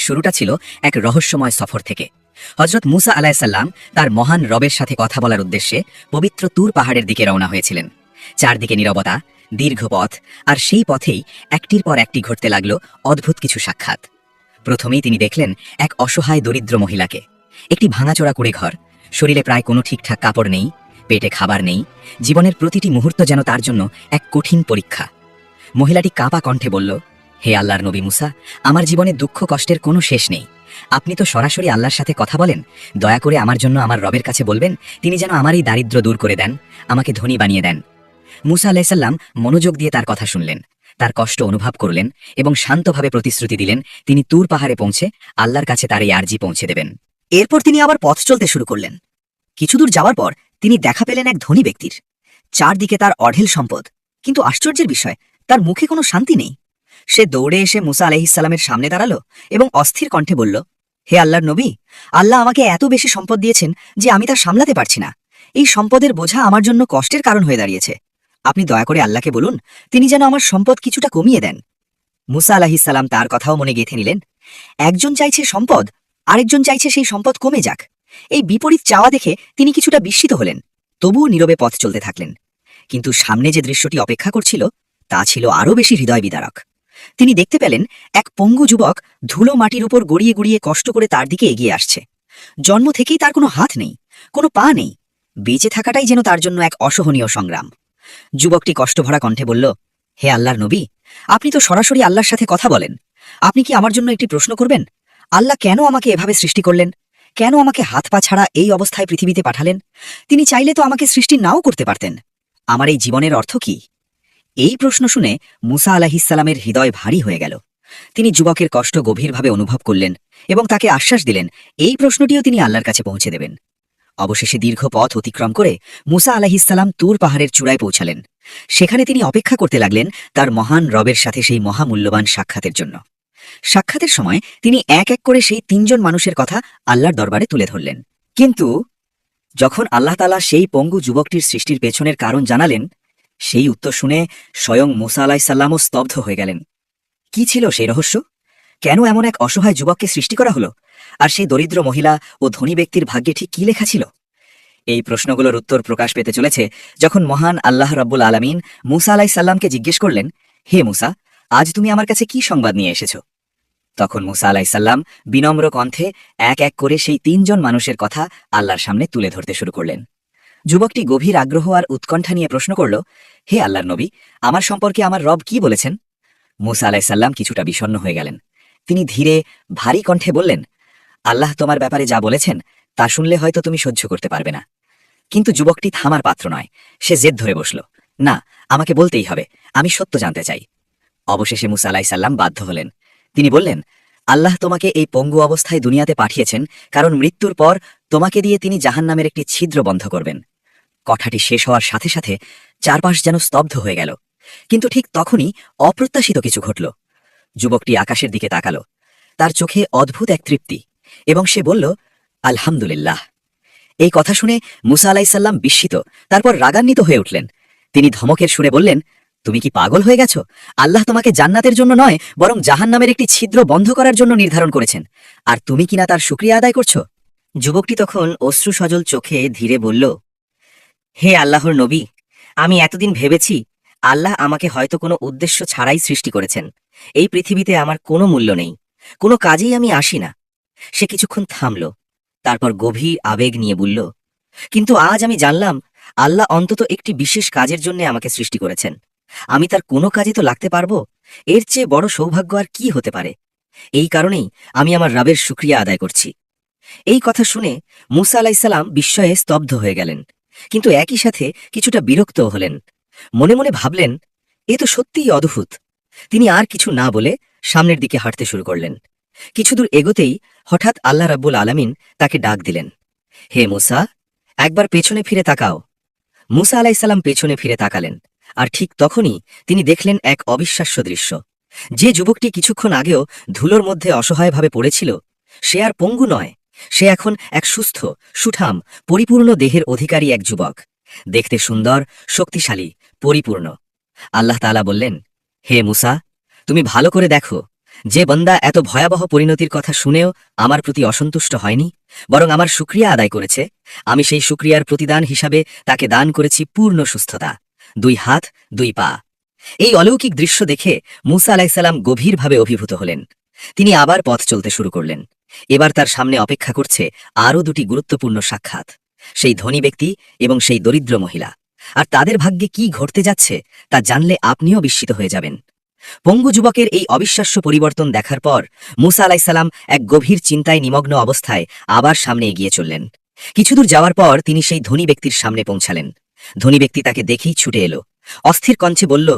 শুরুটা ছিল এক রহস্যময় সফর থেকে। হযরত মুসা আলাইহিসসালাম তার মহান রবের সাথে কথা বলার উদ্দেশ্যে পবিত্র তুর পাহাড়ের দিকে রওনা হয়েছিলেন। চারদিকে নীরবতা, দীর্ঘ পথ, আর সেই পথেই একটির পর একটি ঘটতে লাগলো অদ্ভুত কিছু সাক্ষাৎ। প্রথমেই তিনি দেখলেন এক অসহায় দরিদ্র মহিলাকে। একটি ভাঙাচোরা কুড়ে ঘর, শরীরে প্রায় কোনো ঠিকঠাক কাপড় নেই, পেটে খাবার নেই, জীবনের প্রতিটি মুহূর্ত যেন তার জন্য এক কঠিন পরীক্ষা। মহিলাটি কাঁপা কণ্ঠে বলল, হে আল্লাহর নবী মুসা, আমার জীবনে দুঃখ কষ্টের কোনো শেষ নেই। আপনি তো সরাসরি আল্লাহর সাথে কথা বলেন, দয়া করে আমার জন্য আমার রবের কাছে বলবেন তিনি যেন আমার এই দারিদ্র্য দূর করে দেন, আমাকে ধনী বানিয়ে দেন। মুসা আলাইহিসসালাম মনোযোগ দিয়ে তার কথা শুনলেন, তার কষ্ট অনুভব করলেন এবং শান্তভাবে প্রতিশ্রুতি দিলেন তিনি তুর পাহাড়ে পৌঁছে আল্লাহর কাছে তার এই আরজি পৌঁছে দেবেন। এরপর তিনি আবার পথ চলতে শুরু করলেন। কিছুদূর যাওয়ার পর তিনি দেখা পেলেন এক ধনী ব্যক্তির। চারদিকে তার অঢেল সম্পদ, কিন্তু আশ্চর্যের বিষয় তার মুখে কোনো শান্তি নেই। সে দৌড়ে এসে মুসা আলাইহিসসালামের সামনে দাঁড়ালো এবং অস্থির কণ্ঠে বলল, হে আল্লাহর নবী, আল্লাহ আমাকে এত বেশি সম্পদ দিয়েছেন যে আমি তা সামলাতে পারছি না। এই সম্পদের বোঝা আমার জন্য কষ্টের কারণ হয়ে দাঁড়িয়েছে। আপনি দয়া করে আল্লাহকে বলুন তিনি যেন আমার সম্পদ কিছুটা কমিয়ে দেন। মুসা আলাইহিসসালাম তার কথাও মনে গেঁথে নিলেন। একজন চাইছে সম্পদ, আরেকজন চাইছে সেই সম্পদ কমে যাক। এই বিপরীত চাওয়া দেখে তিনি কিছুটা বিস্মিত হলেন, তবুও নীরবে পথ চলতে থাকলেন। কিন্তু সামনে যে দৃশ্যটি অপেক্ষা করছিল তা ছিল আরও বেশি হৃদয় বিদারক। তিনি দেখতে পেলেন এক পঙ্গু যুবক ধুলো মাটির উপর গড়িয়ে গড়িয়ে কষ্ট করে তার দিকে এগিয়ে আসছে। জন্ম থেকেই তার কোনো হাত নেই, কোনো পা নেই, বেঁচে থাকাটাই যেন তার জন্য এক অসহনীয় সংগ্রাম। যুবকটি কষ্টভরা কণ্ঠে বলল, হে আল্লাহর নবী, আপনি তো সরাসরি আল্লাহর সাথে কথা বলেন। আপনি কি আমার জন্য একটি প্রশ্ন করবেন? আল্লাহ কেন আমাকে এভাবে সৃষ্টি করলেন? কেন আমাকে হাত পা ছাড়া এই অবস্থায় পৃথিবীতে পাঠালেন? তিনি চাইলে তো আমাকে সৃষ্টি নাও করতে পারতেন। আমার এই জীবনের অর্থ কি? এই প্রশ্ন শুনে মুসা আলাইহিসসালামের হৃদয় ভারী হয়ে গেল। তিনি যুবকের কষ্ট গভীরভাবে অনুভব করলেন এবং তাকে আশ্বাস দিলেন এই প্রশ্নটিও তিনি আল্লাহর কাছে পৌঁছে দেবেন। অবশেষে দীর্ঘ পথ অতিক্রম করে মুসা আলাইহিসসালাম তুর পাহাড়ের চূড়ায় পৌঁছালেন। সেখানে তিনি অপেক্ষা করতে লাগলেন তার মহান রবের সাথে সেই মহামূল্যবান সাক্ষাতের জন্য। সাক্ষাতের সময় তিনি এক এক করে সেই তিনজন মানুষের কথা আল্লাহর দরবারে তুলে ধরলেন। কিন্তু যখন আল্লাহ তাআলা সেই পঙ্গু যুবকটির সৃষ্টির পেছনের কারণ জানালেন, সেই উত্তর শুনে স্বয়ং মুসা আলাইহিসসালামও স্তব্ধ হয়ে গেলেন। কি ছিল সেই রহস্য? কেন এমন এক অসহায় যুবককে সৃষ্টি করা হলো? আর সেই দরিদ্র মহিলা ও ধনী ব্যক্তির ভাগ্যে ঠিক কি লেখা ছিল? এই প্রশ্নগুলোর উত্তর প্রকাশ পেতে চলেছে যখন মহান আল্লাহ রাব্বুল আলামিন মুসা আলাইহিসসালামকে জিজ্ঞেস করলেন, হে মুসা, আজ তুমি আমার কাছে কি সংবাদ নিয়ে এসেছ? তখন মুসা আলাইহিসসালাম বিনম্র কণ্ঠে এক এক করে সেই তিনজন মানুষের কথা আল্লাহর সামনে তুলে ধরতে শুরু করলেন। যুবকটি গভীর আগ্রহ আর উৎকণ্ঠা নিয়ে প্রশ্ন করল, হে আল্লাহর নবী, আমার সম্পর্কে আমার রব কি বলেছেন? মুসা আলাইহিসসালাম কিছুটা বিষণ্ণ হয়ে গেলেন। তিনি ধীরে ভারী কণ্ঠে বললেন, আল্লাহ তোমার ব্যাপারে যা বলেছেন তা শুনলে হয়তো তুমি সহ্য করতে পারবে না। কিন্তু যুবকটি থামার পাত্র নয়, সে জেদ ধরে বসল, না, আমাকে বলতেই হবে, আমি সত্য জানতে চাই। অবশেষে মুসা আলাইহিসসালাম বাধ্য হলেন। তিনি বললেন, আল্লাহ তোমাকে এই পঙ্গু অবস্থায় দুনিয়াতে পাঠিয়েছেন কারণ মৃত্যুর পর তোমাকে দিয়ে তিনি জাহান্নামের একটি ছিদ্র বন্ধ করবেন। কথাটি শেষ হওয়ার সাথে সাথে চারপাশ যেন স্তব্ধ হয়ে গেল। কিন্তু ঠিক তখনই অপ্রত্যাশিত কিছু ঘটল। যুবকটি আকাশের দিকে তাকালো, তার চোখে অদ্ভুত এক তৃপ্তি, এবং সে বলল, আলহামদুলিল্লাহ। এই কথা শুনে মুসা আলাইহিসসালাম বিস্মিত, তারপর রাগান্বিত হয়ে উঠলেন। তিনি ধমকের সুরে বললেন, তুমি কি পাগল হয়ে গেছো? আল্লাহ তোমাকে জান্নাতের জন্য নয় বরং জাহান্নামের একটি ছিদ্র বন্ধ করার জন্য নির্ধারণ করেছেন, আর তুমি কিনা তার শুকরিয়া আদায় করছো? যুবকটি তখন অশ্রু সজল চোখে ধীরে বলল, হে আল্লাহর নবী, আমি এতদিন ভেবেছি আল্লাহ আমাকে হয়তো কোনো উদ্দেশ্য ছাড়াই সৃষ্টি করেছেন। এই পৃথিবীতে আমার কোনো মূল্য নেই, কোনো কাজেই আমি আসি না। সে কিছুক্ষণ থামল, তারপর গভীর আবেগ নিয়ে বলল, কিন্তু আজ আমি জানলাম আল্লাহ অন্তত একটি বিশেষ কাজের জন্য আমাকে সৃষ্টি করেছেন। আমি তার কোনো কাজে তো লাগতে পারবো, এর চেয়ে বড় সৌভাগ্য আর কি হতে পারে? এই কারণেই আমি আমার রবের শুকরিয়া আদায় করছি। এই কথা শুনে মুসা আলাইহিসসালাম বিস্ময়ে স্তব্ধ হয়ে গেলেন, কিন্তু একই সাথে কিছুটা বিরক্তও হলেন। মনে মনে ভাবলেন, এ তো সত্যিই অদ্ভুত। তিনি আর কিছু না বলে সামনের দিকে হাঁটতে শুরু করলেন। কিছুদূর এগোতেই হঠাৎ আল্লাহ রাব্বুল আলামিন তাকে ডাক দিলেন, হে মুসা, একবার পেছনে ফিরে তাকাও। মুসা আলাইহিসসালাম পেছনে ফিরে তাকালেন, আর ঠিক তখনই তিনি দেখলেন এক অবিশ্বাস্য দৃশ্য। যে যুবকটি কিছুক্ষণ আগেও ধুলোর মধ্যে অসহায়ভাবে পড়েছিল, সে আর পঙ্গু নয়, সে এখন এক সুস্থ, সুঠাম, পরিপূর্ণ দেহের অধিকারী এক যুবক, দেখতে সুন্দর, শক্তিশালী, পরিপূর্ণ। আল্লাহ তাআলা বললেন, হে মুসা, তুমি ভালো করে দেখো, যে বান্দা এত ভয়াবহ পরিণতির কথা শুনেও আমার প্রতি অসন্তুষ্ট হয়নি, বরং আমার শুকরিয়া আদায় করেছে, আমি সেই শুকরিয়ার প্রতিদান হিসাবে তাকে দান করেছি পূর্ণ সুস্থতা, 2 হাত 2 পা। এই অলৌকিক দৃশ্য দেখে মূসা আলাইসাল্লাম গভীরভাবে অভিভূত হলেন। তিনি আবার পথ চলতে শুরু করলেন। এবার তার সামনে অপেক্ষা করছে আরও 2টি গুরুত্বপূর্ণ সাক্ষাৎ, সেই ধনী ব্যক্তি এবং সেই দরিদ্র মহিলা। আর তাদের ভাগ্যে কি ঘটতে যাচ্ছে তা জানলে আপনিও বিস্মিত হয়ে যাবেন। পঙ্গু যুবকের এই অবিশ্বাস্য পরিবর্তন দেখার পর মূসা আলাইসাল্লাম এক গভীর চিন্তায় নিমগ্ন অবস্থায় আবার সামনে এগিয়ে চললেন। কিছুদূর যাওয়ার পর তিনি সেই ধনী ব্যক্তির সামনে পৌঁছালেন। ধনী ব্যক্তি তাকে দেখেই ছুটে এলো, অস্থির কণ্ঠে বলল,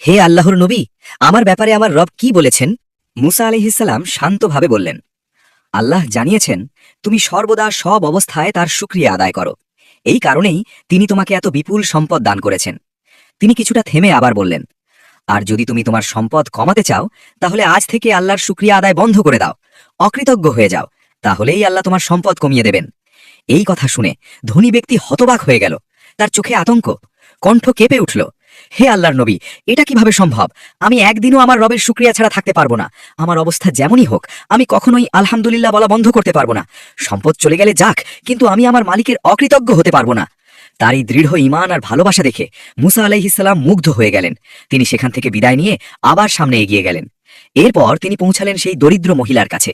হে আল্লাহর নবী, আমার ব্যাপারে আমার রব কি বলেছেন? মূসা আলাইহিসসালাম শান্তভাবে বললেন, আল্লাহ জানিয়েছেন তুমি সর্বদা সব অবস্থায় তার শুকরিয়া আদায় করো, এই কারণেই তিনি তোমাকে এত বিপুল সম্পদ দান করেছেন। তিনি কিছুটা থেমে আবার বললেন, আর যদি তুমি তোমার সম্পদ কমাতে চাও তাহলে আজ থেকে আল্লাহর শুকরিয়া আদায় বন্ধ করে দাও, অকৃতজ্ঞ হয়ে যাও, তাহলেই আল্লাহ তোমার সম্পদ কমিয়ে দেবেন। এই কথা শুনে ধনী ব্যক্তি হতবাক হয়ে গেল, তার চোখে আতঙ্ক, কণ্ঠ কেঁপে উঠল। হে আল্লাহর নবী, এটা কিভাবে সম্ভব? আমি একদিনও আমার রবের শুকরিয়া ছাড়া থাকতে পারবো না। আমার অবস্থা যেমনই হোক, আমি কখনোই আলহামদুলিল্লাহ বলা বন্ধ করতে পারবো না। সম্পদ চলে গেলে যাক, কিন্তু আমি আমার মালিকের অকৃতজ্ঞ হতে পারবো না। তার এই দৃঢ় ঈমান আর ভালোবাসা দেখে মূসা আলাইহিসসালাম মুগ্ধ হয়ে গেলেন। তিনি সেখান থেকে বিদায় নিয়ে আবার সামনে এগিয়ে গেলেন। এরপর তিনি পৌঁছালেন সেই দরিদ্র মহিলার কাছে।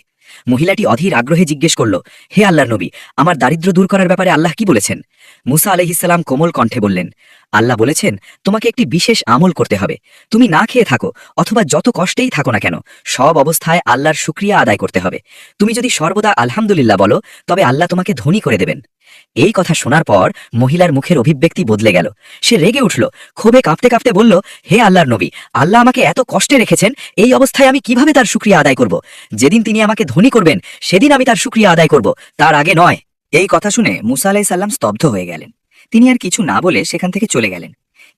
মহিলাটি অধীর আগ্রহে জিজ্ঞেস করল, হে আল্লাহর নবী, আমার দারিদ্র্য দূর করার ব্যাপারে আল্লাহ কি বলেছেন? মূসা আলাইহিসসালাম কোমল কণ্ঠে বললেন, আল্লাহ বলেছেন তোমাকে একটি বিশেষ আমল করতে হবে। তুমি না খেয়ে থাকো অথবা যত কষ্টেই থাকো না কেন, সব অবস্থায় আল্লাহর শুকরিয়া আদায় করতে হবে। তুমি যদি সর্বদা আলহামদুলিল্লাহ বলো, তবে আল্লাহ তোমাকে ধনী করে দেবেন। এই কথা শোনার পর মহিলার মুখের অভিব্যক্তি বদলে গেল। সে রেগে উঠল, ক্ষোভে কাঁপতে কাঁপতে বলল, হে আল্লাহর নবী, আল্লাহ আমাকে এত কষ্টে রেখেছেন, এই অবস্থায় আমি কিভাবে তার শুকরিয়া আদায় করব? যেদিন তিনি আমাকে ধনী করবেন সেদিন আমি তার শুকরিয়া আদায় করব, তার আগে নয়। এই কথা শুনে মূসা আলাইহিসসালাম স্তব্ধ হয়ে গেলেন। তিনি আর কিছু না বলে সেখান থেকে চলে গেলেন।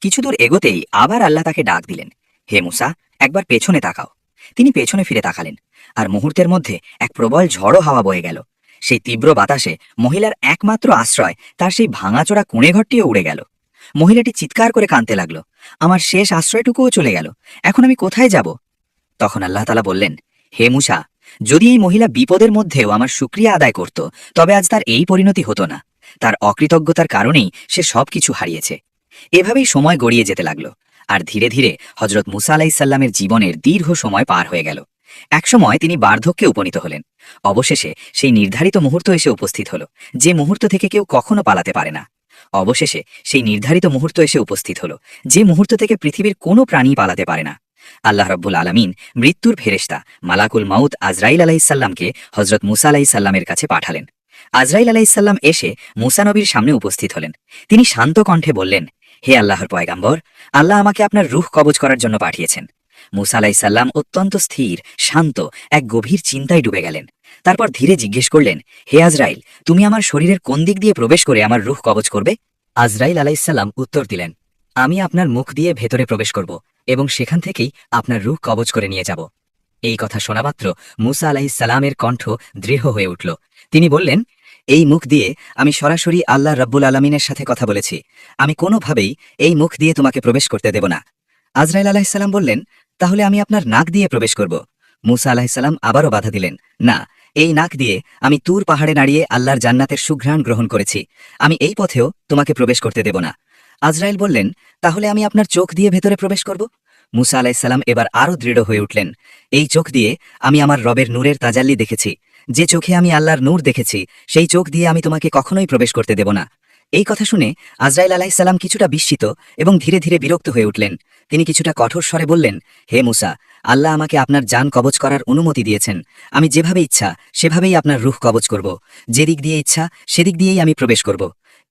কিছু দূর এগোতেই আবার আল্লাহ তাকে ডাক দিলেন, হে মূসা, একবার পেছনে তাকাও। তিনি পেছনে ফিরে তাকালেন, আর মুহূর্তের মধ্যে এক প্রবল ঝড়ো হাওয়া বয়ে গেল। সেই তীব্র বাতাসে মহিলার একমাত্র আশ্রয় তার সেই ভাঙাচোরা কুঁড়েঘরটিও উড়ে গেল। মহিলাটি চিৎকার করে কাঁদতে লাগলো, আমার শেষ আশ্রয়টুকুও চলে গেল, এখন আমি কোথায় যাব? তখন আল্লাহ তাআলা বললেন, হে মূসা, যদি এই মহিলা বিপদের মধ্যেও আমার শুকরিয়া আদায় করত, তবে আজ তার এই পরিণতি হতো না। তার অকৃতজ্ঞতার কারণেই সে সবকিছু হারিয়েছে। এভাবেই সময় গড়িয়ে যেতে লাগলো, আর ধীরে ধীরে হযরত মূসা আলাইহিসসালামের জীবনের দীর্ঘ সময় পার হয়ে গেল। একসময় তিনি বার্ধক্যে উপনীত হলেন। অবশেষে সেই নির্ধারিত মুহূর্ত এসে উপস্থিত হল, যে মুহূর্ত থেকে কেউ কখনো পালাতে পারে না। অবশেষে সেই নির্ধারিত মুহূর্ত এসে উপস্থিত হল, যে মুহূর্ত থেকে পৃথিবীর কোনো প্রাণী পালাতে পারে না। আল্লাহ রাব্বুল আলামিন মৃত্যুর ফেরেশতা মালাকুল মাউত আজরাইল আলাইহিসসালামকে হযরত মূসা আলাইহিসসালামের কাছে পাঠালেন। আজরাইল আলাইহিসসালাম এসে মূসা নবীর সামনে উপস্থিত হলেন। তিনি শান্ত কণ্ঠে বললেন, হে আল্লাহর পয়গাম্বর, আল্লাহ আমাকে আপনার রূহ কবজ করার জন্য পাঠিয়েছেন। মূসা আলাইহিসসালাম অত্যন্ত স্থির, শান্ত, এক গভীর চিন্তায় ডুবে গেলেন। তারপর ধীরে জিজ্ঞেস করলেন, হে আজরাইল, তুমি আমার শরীরের কোন দিক দিয়ে প্রবেশ করে আমার রূহ কবজ করবে? আজরাইল আলাইহিসসালাম উত্তর দিলেন, আমি আপনার মুখ দিয়ে ভেতরে প্রবেশ করব এবং সেখান থেকেই আপনার রূহ কবজ করে নিয়ে যাব। এই কথা শোনামাত্র মূসা আলাইহিসসালামের কণ্ঠ দৃঢ় হয়ে উঠল। তিনি বললেন, এই মুখ দিয়ে আমি সরাসরি আল্লাহ রাব্বুল আলামিনের সাথে কথা বলেছি, আমি কোনোভাবেই এই মুখ দিয়ে তোমাকে প্রবেশ করতে দেব না। আজরাইল আলাইহিসসালাম বললেন, তাহলে আমি আপনার নাক দিয়ে প্রবেশ করব। মূসা আলাইহিসসালাম আবারও বাধা দিলেন, না, এই নাক দিয়ে আমি তুর পাহাড়ে দাঁড়িয়ে আল্লাহর জান্নাতের সুঘ্রাণ গ্রহণ করেছি, আমি এই পথেও তোমাকে প্রবেশ করতে দেব না। আজরাইল বললেন, তাহলে আমি আপনার চোখ দিয়ে ভেতরে প্রবেশ করব। মূসা আলাইহিসসালাম এবার আরও দৃঢ় হয়ে উঠলেন, এই চোখ দিয়ে আমি আমার রবের নূরের তাজাল্লি দেখেছি, যে চোখে আমি আল্লাহর নূর দেখেছি সেই চোখ দিয়ে আমি তোমাকে কখনোই প্রবেশ করতে দেব না। এই কথা শুনে আজরাইল আলাইহিসসালাম কিছুটা বিস্মিত এবং ধীরে ধীরে বিরক্ত হয়ে উঠলেন। তিনি কিছুটা কঠোর স্বরে বললেন, হে মূসা, আল্লাহ আমাকে আপনার জান কবজ করার অনুমতি দিয়েছেন, আমি যেভাবে ইচ্ছা সেভাবেই আপনার রূহ কবজ করব, যেদিক দিয়ে ইচ্ছা সেদিক দিয়েই আমি প্রবেশ করব।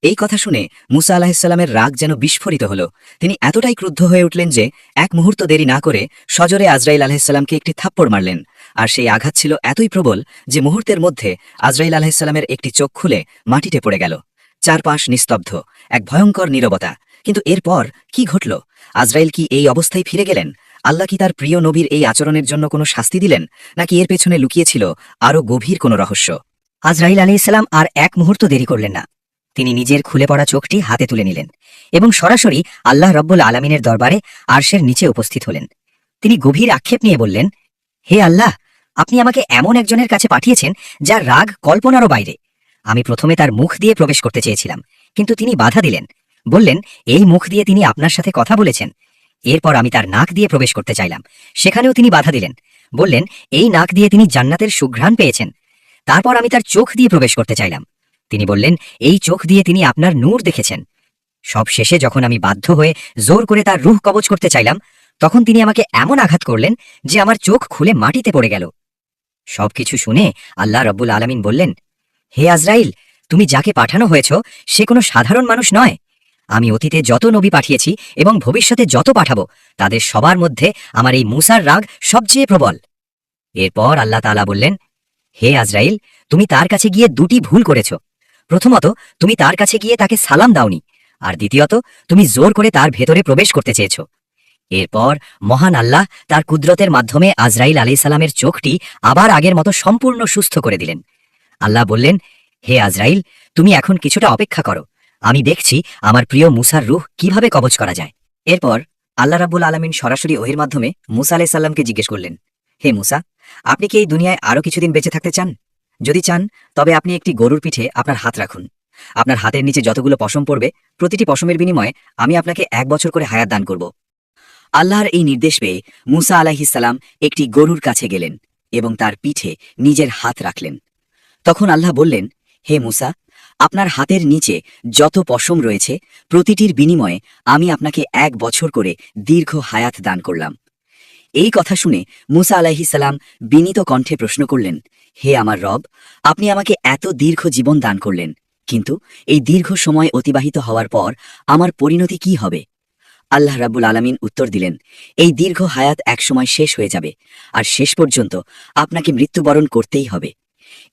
এই কথা শুনে মূসা আলাইহিসসালামের রাগ যেন বিস্ফোরিত হল। তিনি এতটাই ক্রুদ্ধ হয়ে উঠলেন যে এক মুহূর্ত দেরি না করে সজোরে আজরাইল আলাইহিসসালামকে একটি থাপ্পড় মারলেন। আর সেই আঘাত ছিল এতই প্রবল যে মুহূর্তের মধ্যে আজরাইল আলাইহিসসালামের একটি চোখ খুলে মাটিতে পড়ে গেল। চারপাশ নিস্তব্ধ, এক ভয়ঙ্কর নীরবতা। কিন্তু এরপর কি ঘটল? আজরাইল কি এই অবস্থায় ফিরে গেলেন? আল্লাহ কি তার প্রিয় নবীর এই আচরণের জন্য কোনো শাস্তি দিলেন, নাকি এর পেছনে লুকিয়েছিল আরও গভীর কোনো রহস্য? আজরাইল আলাইহিসসালাম আর এক মুহূর্ত দেরি করলেন না। তিনি নিজের খুলে পড়া চোখটি হাতে তুলে নিলেন এবং সরাসরি আল্লাহ রব্বুল আলামিনের দরবারে আরশের নিচে উপস্থিত হলেন। তিনি গভীর আক্ষেপ নিয়ে বললেন, হে আল্লাহ, আপনি আমাকে এমন একজনের কাছে পাঠিয়েছেন যার রাগ কল্পনারও বাইরে। আমি প্রথমে তার মুখ দিয়ে প্রবেশ করতে চেয়েছিলাম, কিন্তু তিনি বাধা দিলেন। বললেন, এই মুখ দিয়ে তিনি আপনার সাথে কথা বলেছেন। এরপর আমি তার নাক দিয়ে প্রবেশ করতে চাইলাম, সেখানেও তিনি বাধা দিলেন। বললেন, এই নাক দিয়ে তিনি জান্নাতের সুঘ্রাণ পেয়েছেন। তারপর আমি তার চোখ দিয়ে প্রবেশ করতে চাইলাম। তিনি বললেন, এই চোখ দিয়ে তিনি আপনার নূর দেখেছেন। সব শেষে যখন আমি বাধ্য হয়ে জোর করে তার রূহ কবজ করতে চাইলাম, তখন তিনি আমাকে এমন আঘাত করলেন যে আমার চোখ খুলে মাটিতে পড়ে গেল। সবকিছু শুনে আল্লাহ রব্বুল আলামিন বললেন, হে আজরাইল, তুমি যাকে পাঠানো হয়েছ সে কোনো সাধারণ মানুষ নয়। আমি অতীতে যত নবী পাঠিয়েছি এবং ভবিষ্যতে যত পাঠাবো, তাদের সবার মধ্যে আমার এই মূসার রাগ সবচেয়ে প্রবল। এরপর আল্লাহ তাআলা বললেন, হে আজরাইল, তুমি তার কাছে গিয়ে দুটি ভুল করেছ। প্রথমত, তুমি তার কাছে গিয়ে তাকে সালাম দাওনি, আর দ্বিতীয়ত, তুমি জোর করে তার ভেতরে প্রবেশ করতে চেয়েছ। এরপর মহান আল্লাহ তার কুদরতের মাধ্যমে আজরাইল আলাইহিস সালামের চোখটি আবার আগের মতো সম্পূর্ণ সুস্থ করে দিলেন। আল্লাহ বললেন, হে আজরাইল, তুমি এখন কিছুটা অপেক্ষা করো, আমি দেখছি আমার প্রিয় মূসার রূহ কিভাবে কবজ করা যায়। এরপর আল্লাহ রাব্বুল আলামিন সরাসরি ওহির মাধ্যমে মূসা আলাইহিস সালামকে জিজ্ঞেস করলেন, হে মূসা, আপনি কি এই দুনিয়ায় আরো কিছুদিন বেঁচে থাকতে চান? যদি চান, তবে আপনি একটি গরুর পিঠে আপনার হাত রাখুন। আপনার হাতের নিচে যতগুলো পশম পড়বে, প্রতিটি পশমের বিনিময়ে আমি আপনাকে 1 বছর করে হায়াত দান করব। আল্লাহর এই নির্দেশ পেয়ে মূসা আলাইহিস সালাম একটি গরুর কাছে গেলেন এবং তার পিঠে নিজের হাত রাখলেন। তখন আল্লাহ বললেন, হে মূসা, আপনার হাতের নিচে যত পশম রয়েছে, প্রতিটির বিনিময়ে আমি আপনাকে 1 বছর করে দীর্ঘ হায়াত দান করলাম। এই কথা শুনে মূসা আলাইহিস সালাম বিনীত কণ্ঠে প্রশ্ন করলেন, হে আমার রব, আপনি আমাকে এত দীর্ঘ জীবন দান করলেন, কিন্তু এই দীর্ঘ সময় অতিবাহিত হওয়ার পর আমার পরিণতি কি হবে? আল্লাহ রাব্বুল আলামিন উত্তর দিলেন, এই দীর্ঘ হায়াত একসময় শেষ হয়ে যাবে, আর শেষ পর্যন্ত আপনাকে মৃত্যুবরণ করতেই হবে।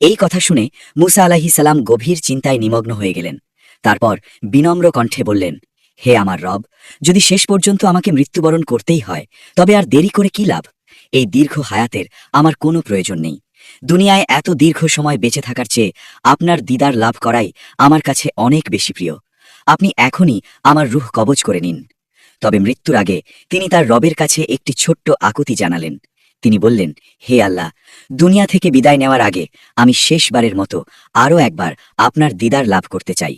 এই কথা শুনে মূসা আলাইহিস সালাম গভীর চিন্তায় নিমগ্ন হয়ে গেলেন। তারপর বিনম্র কণ্ঠে বললেন, হে আমার রব, যদি শেষ পর্যন্ত আমাকে মৃত্যুবরণ করতেই হয়, তবে আর দেরি করে কি লাভ? এই দীর্ঘ হায়াতের আমার কোনো প্রয়োজন নেই। দুনিয়ায় এত দীর্ঘ সময় বেঁচে থাকার চেয়ে আপনার দিদার লাভ করাই আমার কাছে অনেক বেশি প্রিয়। আপনি এখনই আমার রূহ কবজ করে নিন। তবে মৃত্যুর আগে তিনি তার রবের কাছে একটি ছোট্ট আকুতি জানালেন। তিনি বললেন, হে আল্লাহ, দুনিয়া থেকে বিদায় নেওয়ার আগে আমি শেষবারের মতো আরও একবার আপনার দিদার লাভ করতে চাই।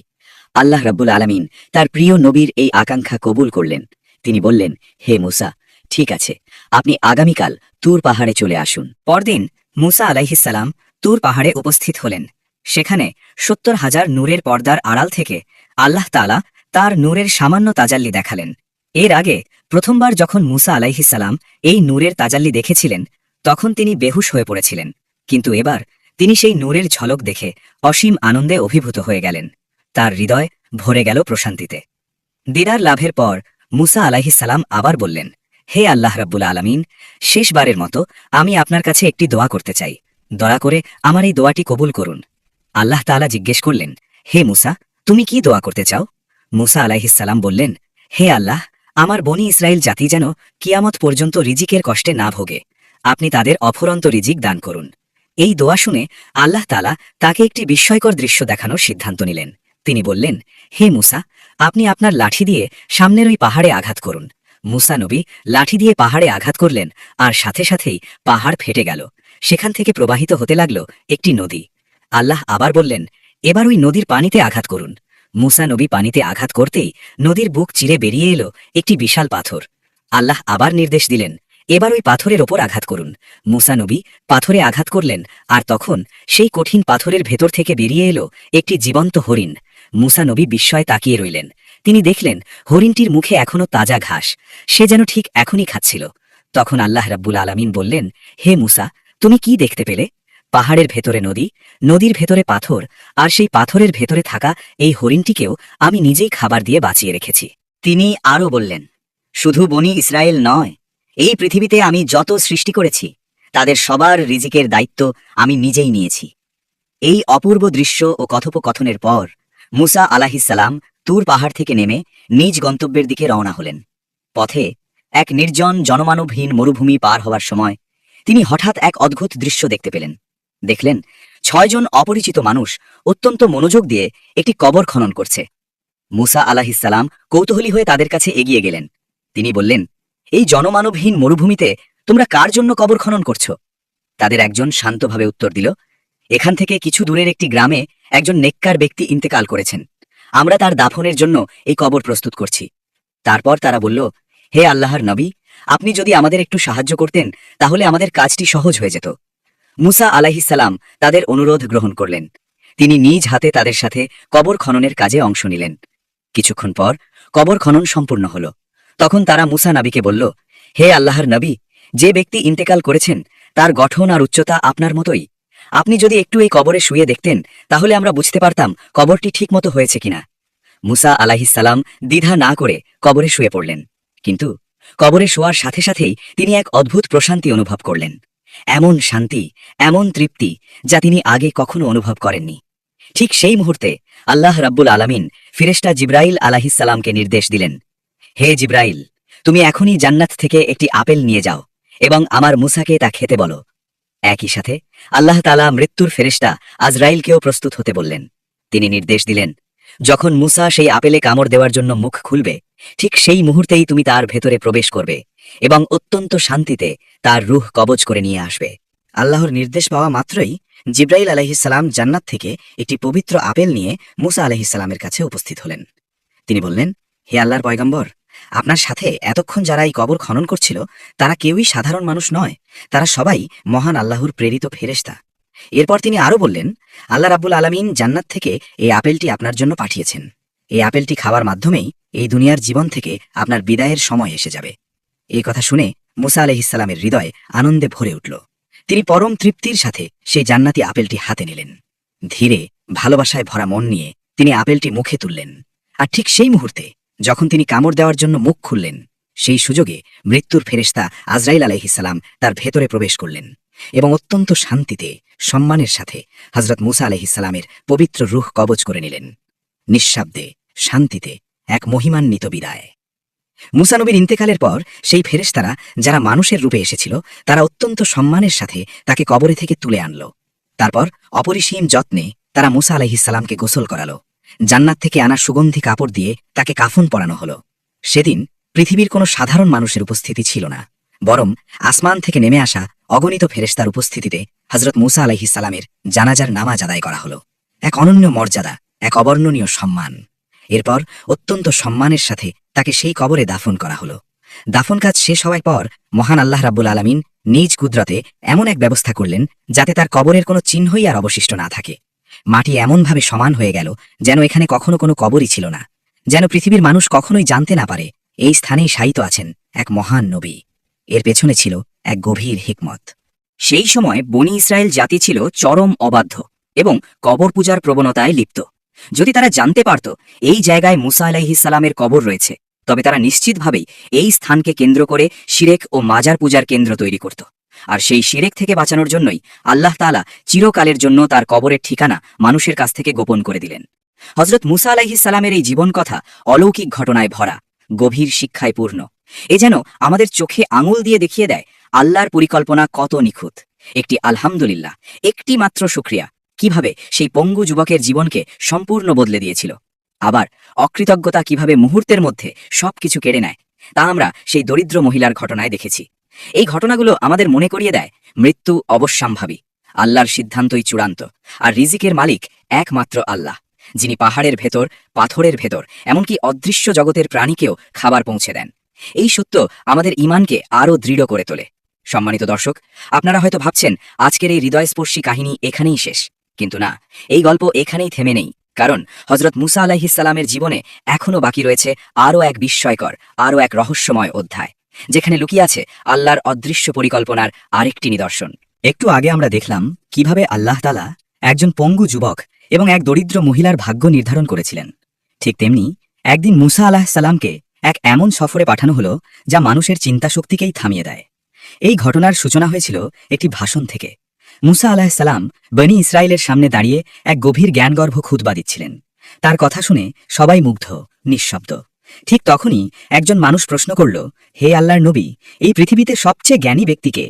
আল্লাহ রাব্বুল আলামিন তার প্রিয় নবীর এই আকাঙ্ক্ষা কবুল করলেন। তিনি বললেন, হে মূসা, ঠিক আছে, আপনি আগামীকাল তুর পাহাড়ে চলে আসুন। পরদিন মূসা আলাইহিস সালাম তুর পাহাড়ে উপস্থিত হলেন। সেখানে 70,000 নূরের পর্দার আড়াল থেকে আল্লাহ তাআলা তার নূরের সামান্য তাজাল্লি দেখালেন। এর আগে প্রথমবার যখন মূসা আলাইহিস সালাম এই নূরের তাজাল্লি দেখেছিলেন, তখন তিনি বেহুশ হয়ে পড়েছিলেন, কিন্তু এবার তিনি সেই নূরের ঝলক দেখে অসীম আনন্দে অভিভূত হয়ে গেলেন। তার হৃদয় ভরে গেল প্রশান্তিতে। দিদার লাভের পর মূসা আলাইহিস সালাম আবার বললেন, হে আল্লাহ রাব্বুল আলামিন, শেষবারের মতো আমি আপনার কাছে একটি দোয়া করতে চাই, দয়া করে আমার এই দোয়াটি কবুল করুন। আল্লাহ তাআলা জিজ্ঞেস করলেন, হে মূসা, তুমি কি দোয়া করতে চাও? মূসা আলাইহিস সালাম বললেন, হে আল্লাহ, আমার বনি ইসরায়েল জাতি যেন কিয়ামত পর্যন্ত রিজিকের কষ্টে না ভোগে, আপনি তাদের অফুরন্ত রিজিক দান করুন। এই দোয়া শুনে আল্লাহ তাআলা তাকে একটি বিস্ময়কর দৃশ্য দেখানোর সিদ্ধান্ত নিলেন। তিনি বললেন, হে মূসা, আপনি আপনার লাঠি দিয়ে সামনের ওই পাহাড়ে আঘাত করুন। মূসা নবী লাঠি দিয়ে পাহাড়ে আঘাত করলেন, আর সাথে সাথেই পাহাড় ফেটে গেল। সেখান থেকে প্রবাহিত হতে লাগল একটি নদী। আল্লাহ আবার বললেন, এবার ওই নদীর পানিতে আঘাত করুন। মূসা নবী পানিতে আঘাত করতেই নদীর বুক চিরে বেরিয়ে এলো একটি বিশাল পাথর। আল্লাহ আবার নির্দেশ দিলেন, এবার ওই পাথরের ওপর আঘাত করুন। মূসা নবী পাথরে আঘাত করলেন, আর তখন সেই কঠিন পাথরের ভেতর থেকে বেরিয়ে এলো একটি জীবন্ত হরিণ। মূসা নবী বিস্ময়ে তাকিয়ে রইলেন। তিনি দেখলেন হরিণটির মুখে এখনো তাজা ঘাস, সে যেন ঠিক এখনই খাচ্ছিল। তখন আল্লাহ রাব্বুল আলামিন বললেন, হে মূসা, তুমি কি দেখতে পেলে? পাহাড়ের ভেতরে নদী, নদীর ভেতরে পাথর, আর সেই পাথরের ভেতরে থাকা এই হরিণটিকেও আমি নিজেই খাবার দিয়ে বাঁচিয়ে রেখেছি। তিনি আরও বললেন, শুধু বনি ইসরায়েল নয়, এই পৃথিবীতে আমি যত সৃষ্টি করেছি তাদের সবার রিজিকের দায়িত্ব আমি নিজেই নিয়েছি। এই অপূর্ব দৃশ্য ও কথোপকথনের পর মূসা আলাইহিস সালাম তুর পাহাড় থেকে নেমে নিজ গন্তব্যের দিকে রওনা হলেন। পথে এক নির্জন জনমানবহীন মরুভূমি পার হওয়ার সময় তিনি হঠাৎ এক অদ্ভুত দৃশ্য দেখতে পেলেন। দেখলেন 6 জন অপরিচিত মানুষ অত্যন্ত মনোযোগ দিয়ে একটি কবর খনন করছে। মূসা আলাইহিস সালাম কৌতূহলী হয়ে তাদের কাছে এগিয়ে গেলেন। তিনি বললেন, এই জনমানবহীন মরুভূমিতে তোমরা কার জন্য কবর খনন করছো? তাদের একজন শান্তভাবে উত্তর দিল, এখান থেকে কিছু দূরের একটি গ্রামে একজন নেককার ব্যক্তি ইন্তেকাল করেছেন। আমরা তার দাফনের জন্য এই কবর প্রস্তুত করছি। তারপর তারা বলল, হে আল্লাহর নবী, আপনি যদি আমাদের একটু সাহায্য করতেন তাহলে আমাদের কাজটি সহজ হয়ে যেত। মুসা আলাইহিসসালাম তাদের অনুরোধ গ্রহণ করলেন। তিনি নিজ হাতে তাদের সাথে কবর খননের কাজে অংশ নিলেন। কিছুক্ষণ পর কবর খনন সম্পূর্ণ হল। তখন তারা মুসা নবীকে বলল, হে আল্লাহর নবী, যে ব্যক্তি ইন্তেকাল করেছেন তার গঠন আর উচ্চতা আপনার মতোই। আপনি যদি একটু এই কবরে শুয়ে দেখতেন তাহলে আমরা বুঝতে পারতাম কবরটি ঠিকমতো হয়েছে কিনা। মুসা আলাইহিসসালাম দ্বিধা না করে কবরে শুয়ে পড়লেন। কিন্তু কবরে শোয়ার সাথে সাথেই তিনি এক অদ্ভুত প্রশান্তি অনুভব করলেন। এমন শান্তি, এমন তৃপ্তি যা তিনি আগে কখনো অনুভব করেননি। ঠিক সেই মুহূর্তে আল্লাহ রাব্বুল আলামিন ফিরেশতা জিবরাইল আলাইহিসসালামকে নির্দেশ দিলেন, হে জিবরাইল, তুমি এখনই জান্নাত থেকে একটি আপেল নিয়ে যাও এবং আমার মুসাকে তা খেতে বলো। একই সাথে আল্লাহ তাআলা মৃত্যুর ফেরেশতা আজরাইলকেও প্রস্তুত হতে বললেন। তিনি নির্দেশ দিলেন, যখন মুসা সেই আপেলে কামড় দেওয়ার জন্য মুখ খুলবে, ঠিক সেই মুহূর্তেই তুমি তার ভেতরে প্রবেশ করবে এবং অত্যন্ত শান্তিতে তার রূহ কবজ করে নিয়ে আসবে। আল্লাহর নির্দেশ পাওয়া মাত্রই জিবরাইল আলাইহিসসালাম জান্নাত থেকে একটি পবিত্র আপেল নিয়ে মুসা আলাইহিসসালামের কাছে উপস্থিত হলেন। তিনি বললেন, হে আল্লাহর পয়গম্বর, আপনার সাথে এতক্ষণ যারা এই কবর খনন করছিল তারা কেউই সাধারণ মানুষ নয়, তারা সবাই মহান আল্লাহর প্রেরিত ফেরেশতা। এরপর তিনি আরও বললেন, আল্লাহ রাব্বুল আলামিন জান্নাত থেকে এই আপেলটি আপনার জন্য পাঠিয়েছেন। এই আপেলটি খাওয়ার মাধ্যমেই এই দুনিয়ার জীবন থেকে আপনার বিদায়ের সময় এসে যাবে। এই কথা শুনে মুসা আলাইহিসসালামের হৃদয় আনন্দে ভরে উঠল। তিনি পরম তৃপ্তির সাথে সেই জান্নাতি আপেলটি হাতে নিলেন। ধীরে ভালোবাসায় ভরা মন নিয়ে তিনি আপেলটি মুখে তুললেন। আর ঠিক সেই মুহূর্তে যখন তিনি কামড় দেওয়ার জন্য মুখ খুললেন, সেই সুযোগে মৃত্যুর ফেরেশতা আজরাইল আলাইহিসসালাম তার ভেতরে প্রবেশ করলেন এবং অত্যন্ত শান্তিতে, সম্মানের সাথে হযরত মুসা আলাইহিসসালামের পবিত্র রূহ কবজ করে নিলেন। নিঃশব্দে, শান্তিতে এক মহিমান্বিত বিদায়। মুসা নবীর ইন্তেকালের পর সেই ফেরেশতারা যারা মানুষের রূপে এসেছিল তারা অত্যন্ত সম্মানের সাথে তাকে কবরে থেকে তুলে আনল। তারপর অপরিসীম যত্নে তারা মুসা আলাইহিসসালামকে গোসল করালো। জান্নাত থেকে আনা সুগন্ধি কাপড় দিয়ে তাকে কাফন পরানো হলো। সেদিন পৃথিবীর কোনো সাধারণ মানুষের উপস্থিতি ছিল না, বরং আসমান থেকে নেমে আসা অগণিত ফেরেশতার উপস্থিতিতে হযরত মুসা আলাইহিসসালামের জানাজার নামাজ আদায় করা হলো। এক অনন্য মর্যাদা, এক অবর্ণনীয় সম্মান। এরপর অত্যন্ত সম্মানের সাথে তাকে সেই কবরে দাফন করা হলো। দাফন কাজ শেষ হওয়ার পর মহান আল্লাহ রাব্বুল আলামিন নিজ কুদরতে এমন এক ব্যবস্থা করলেন যাতে তার কবরের কোনো চিহ্নই আর অবশিষ্ট না থাকে। মাটি এমনভাবে সমান হয়ে গেল যেন এখানে কখনো কোনো কবরই ছিল না, যেন পৃথিবীর মানুষ কখনোই জানতে না পারে এই স্থানেই শায়িত আছেন এক মহান নবী। এর পেছনে ছিল এক গভীর হিকমত। সেই সময় বনি ইসরায়েল জাতি ছিল চরম অবাধ্য এবং কবর পূজার প্রবণতায় লিপ্ত। যদি তারা জানতে পারত এই জায়গায় মুসা আলাইহিসসালামের কবর রয়েছে, তবে তারা নিশ্চিতভাবেই এই স্থানকে কেন্দ্র করে শিরেক ও মাজার পূজার কেন্দ্র তৈরি করত। আর সেই শিরেক থেকে বাঁচানোর জন্যই আল্লাহ তাআলা চিরকালের জন্য তার কবরের ঠিকানা মানুষের কাছ থেকে গোপন করে দিলেন। হযরত মুসা আলাইহিসসালামের এই জীবন কথা অলৌকিক ঘটনায় ভরা, গভীর শিক্ষায় পূর্ণ। এ যেন আমাদের চোখে আঙুল দিয়ে দেখিয়ে দেয় আল্লাহর পরিকল্পনা কত নিখুঁত। একটি আলহামদুলিল্লাহ, একটি মাত্র শুকরিয়া কিভাবে সেই পঙ্গু যুবকের জীবনকে সম্পূর্ণ বদলে দিয়েছিল। আবার অকৃতজ্ঞতা কিভাবে মুহূর্তের মধ্যে সবকিছু কেড়ে নেয়, তা আমরা সেই দরিদ্র মহিলার ঘটনায় দেখেছি। এই ঘটনাগুলো আমাদের মনে করিয়ে দেয় মৃত্যু অবশ্যম্ভাবী, আল্লাহর সিদ্ধান্তই চূড়ান্ত, আর রিজিকের মালিক একমাত্র আল্লাহ, যিনি পাহাড়ের ভেতর, পাথরের ভেতর, এমনকি অদৃশ্য জগতের প্রাণীকেও খাবার পৌঁছে দেন। এই সত্য আমাদের ঈমানকে আরও দৃঢ় করে তোলে। সম্মানিত দর্শক, আপনারা হয়তো ভাবছেন আজকের এই হৃদয়স্পর্শী কাহিনী এখানেই শেষ, কিন্তু না, এই গল্প এখানেই থেমে নেই। কারণ হযরত মুসা আলাইহিসসালামের জীবনে এখনও বাকি রয়েছে আরও এক বিস্ময়কর, আরও এক রহস্যময় অধ্যায়, যেখানে লুকিয়ে আছে আল্লাহর অদৃশ্য পরিকল্পনার আরেকটি নিদর্শন। একটু আগে আমরা দেখলাম কিভাবে আল্লাহ তাআলা একজন পঙ্গু যুবক এবং এক দরিদ্র মহিলার ভাগ্য নির্ধারণ করেছিলেন। ঠিক তেমনি একদিন মুসা আলাইহিসসালামকে এক এমন সফরে পাঠানো হলো যা মানুষের চিন্তাশক্তিকেই থামিয়ে দেয়। এই ঘটনার সূচনা হয়েছিল একটি ভাষণ থেকে। মুসা আলাইহিসসালাম বনি ইসরায়েলের সামনে দাঁড়িয়ে এক গভীর জ্ঞানগর্ভ খুতবা দিচ্ছিলেন। তার কথা শুনে সবাই মুগ্ধ, নিঃশব্দ। ঠিক তখনই একজন মানুষ প্রশ্ন করল, হে আল্লাহর নবী, এই পৃথিবীতে সবচেয়ে জ্ঞানী ব্যক্তিকে?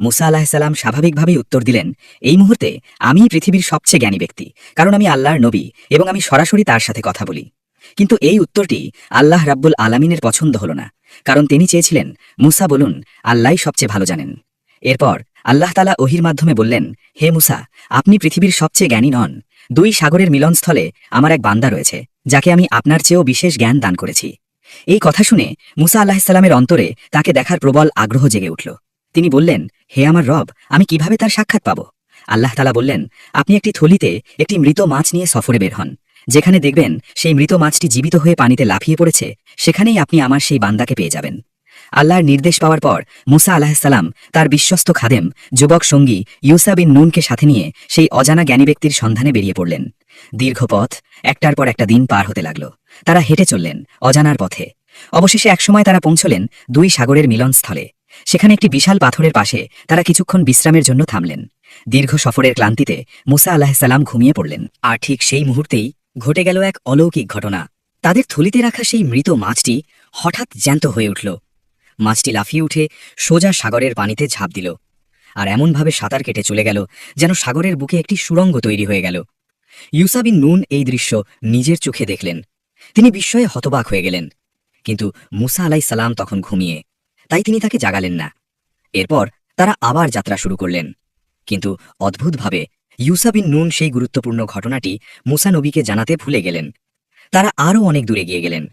মুসা আলাইহিসসালাম স্বাভাবিকভাবেই উত্তর দিলেন, এই মুহূর্তে আমিই পৃথিবীর সবচেয়ে জ্ঞানী ব্যক্তি, কারণ আমি আল্লাহর নবী এবং আমি সরাসরি তার সাথে কথা বলি। কিন্তু এই উত্তরটি আল্লাহ রাব্বুল আলামিনের পছন্দ হল না, কারণ তিনি চেয়েছিলেন মুসা বলুন, আল্লাহই সবচেয়ে ভালো জানেন। এরপর আল্লাহ তাআলা ওহির মাধ্যমে বললেন, হে মুসা, আপনি পৃথিবীর সবচেয়ে জ্ঞানী নন। 2 সাগরের মিলনস্থলে আমার এক বান্দা রয়েছে, যাকে আমি আপনার চেয়েও বিশেষ জ্ঞান দান করেছি। এই কথা শুনে মুসা আলাহিসাল্লামের অন্তরে তাকে দেখার প্রবল আগ্রহ জেগে উঠল। তিনি বললেন, হে আমার রব, আমি কিভাবে তার সাক্ষাৎ পাব? আল্লাহ তাআলা বললেন, আপনি একটি থলিতে একটি মৃত মাছ নিয়ে সফরে বের হন। যেখানে দেখবেন সেই মৃত মাছটি জীবিত হয়ে পানিতে লাফিয়ে পড়েছে, সেখানেই আপনি আমার সেই বান্দাকে পেয়ে যাবেন। আল্লাহর নির্দেশ পাওয়ার পর মুসা আলাহিসাল্লাম তার বিশ্বস্ত খাদেম যুবক সঙ্গী ইউসা বিন নুনকে সাথে নিয়ে সেই অজানা জ্ঞানী ব্যক্তির সন্ধানে বেরিয়ে পড়লেন। দীর্ঘ পথ একটার পর একটা দিন পার হতে লাগল। তারা হেঁটে চললেন অজানার পথে। অবশেষে একসময় তারা পৌঁছলেন 2 সাগরের মিলনস্থলে। সেখানে একটি বিশাল পাথরের পাশে তারা কিছুক্ষণ বিশ্রামের জন্য থামলেন। দীর্ঘ সফরের ক্লান্তিতে মুসা আলাহিসাল্লাম ঘুমিয়ে পড়লেন। আর ঠিক সেই মুহূর্তেই ঘটে গেল এক অলৌকিক ঘটনা। তাদের থলিতে রাখা সেই মৃত মাছটি হঠাৎ জ্যান্ত হয়ে উঠল। মাছটি লাফিয়ে উঠে সোজা সাগরের পানিতে ঝাঁপ দিল, আর এমনভাবে সাঁতার কেটে চলে গেল যেন সাগরের বুকে একটি সুড়ঙ্গ তৈরি হয়ে গেল। ইউসা বিন নুন এই দৃশ্য নিজের চোখে দেখলেন। তিনি বিস্ময়ে হতবাক হয়ে গেলেন। কিন্তু মুসা আলাইসাল্লাম তখন ঘুমিয়ে, তাই তিনি তাকে জাগালেন না। এরপর তারা আবার যাত্রা শুরু করলেন। কিন্তু অদ্ভুতভাবে ইউসা বিন নুন সেই গুরুত্বপূর্ণ ঘটনাটি মুসা নবীকে জানাতে ভুলে গেলেন। তারা আরও অনেক দূরে গিয়ে গেলেন।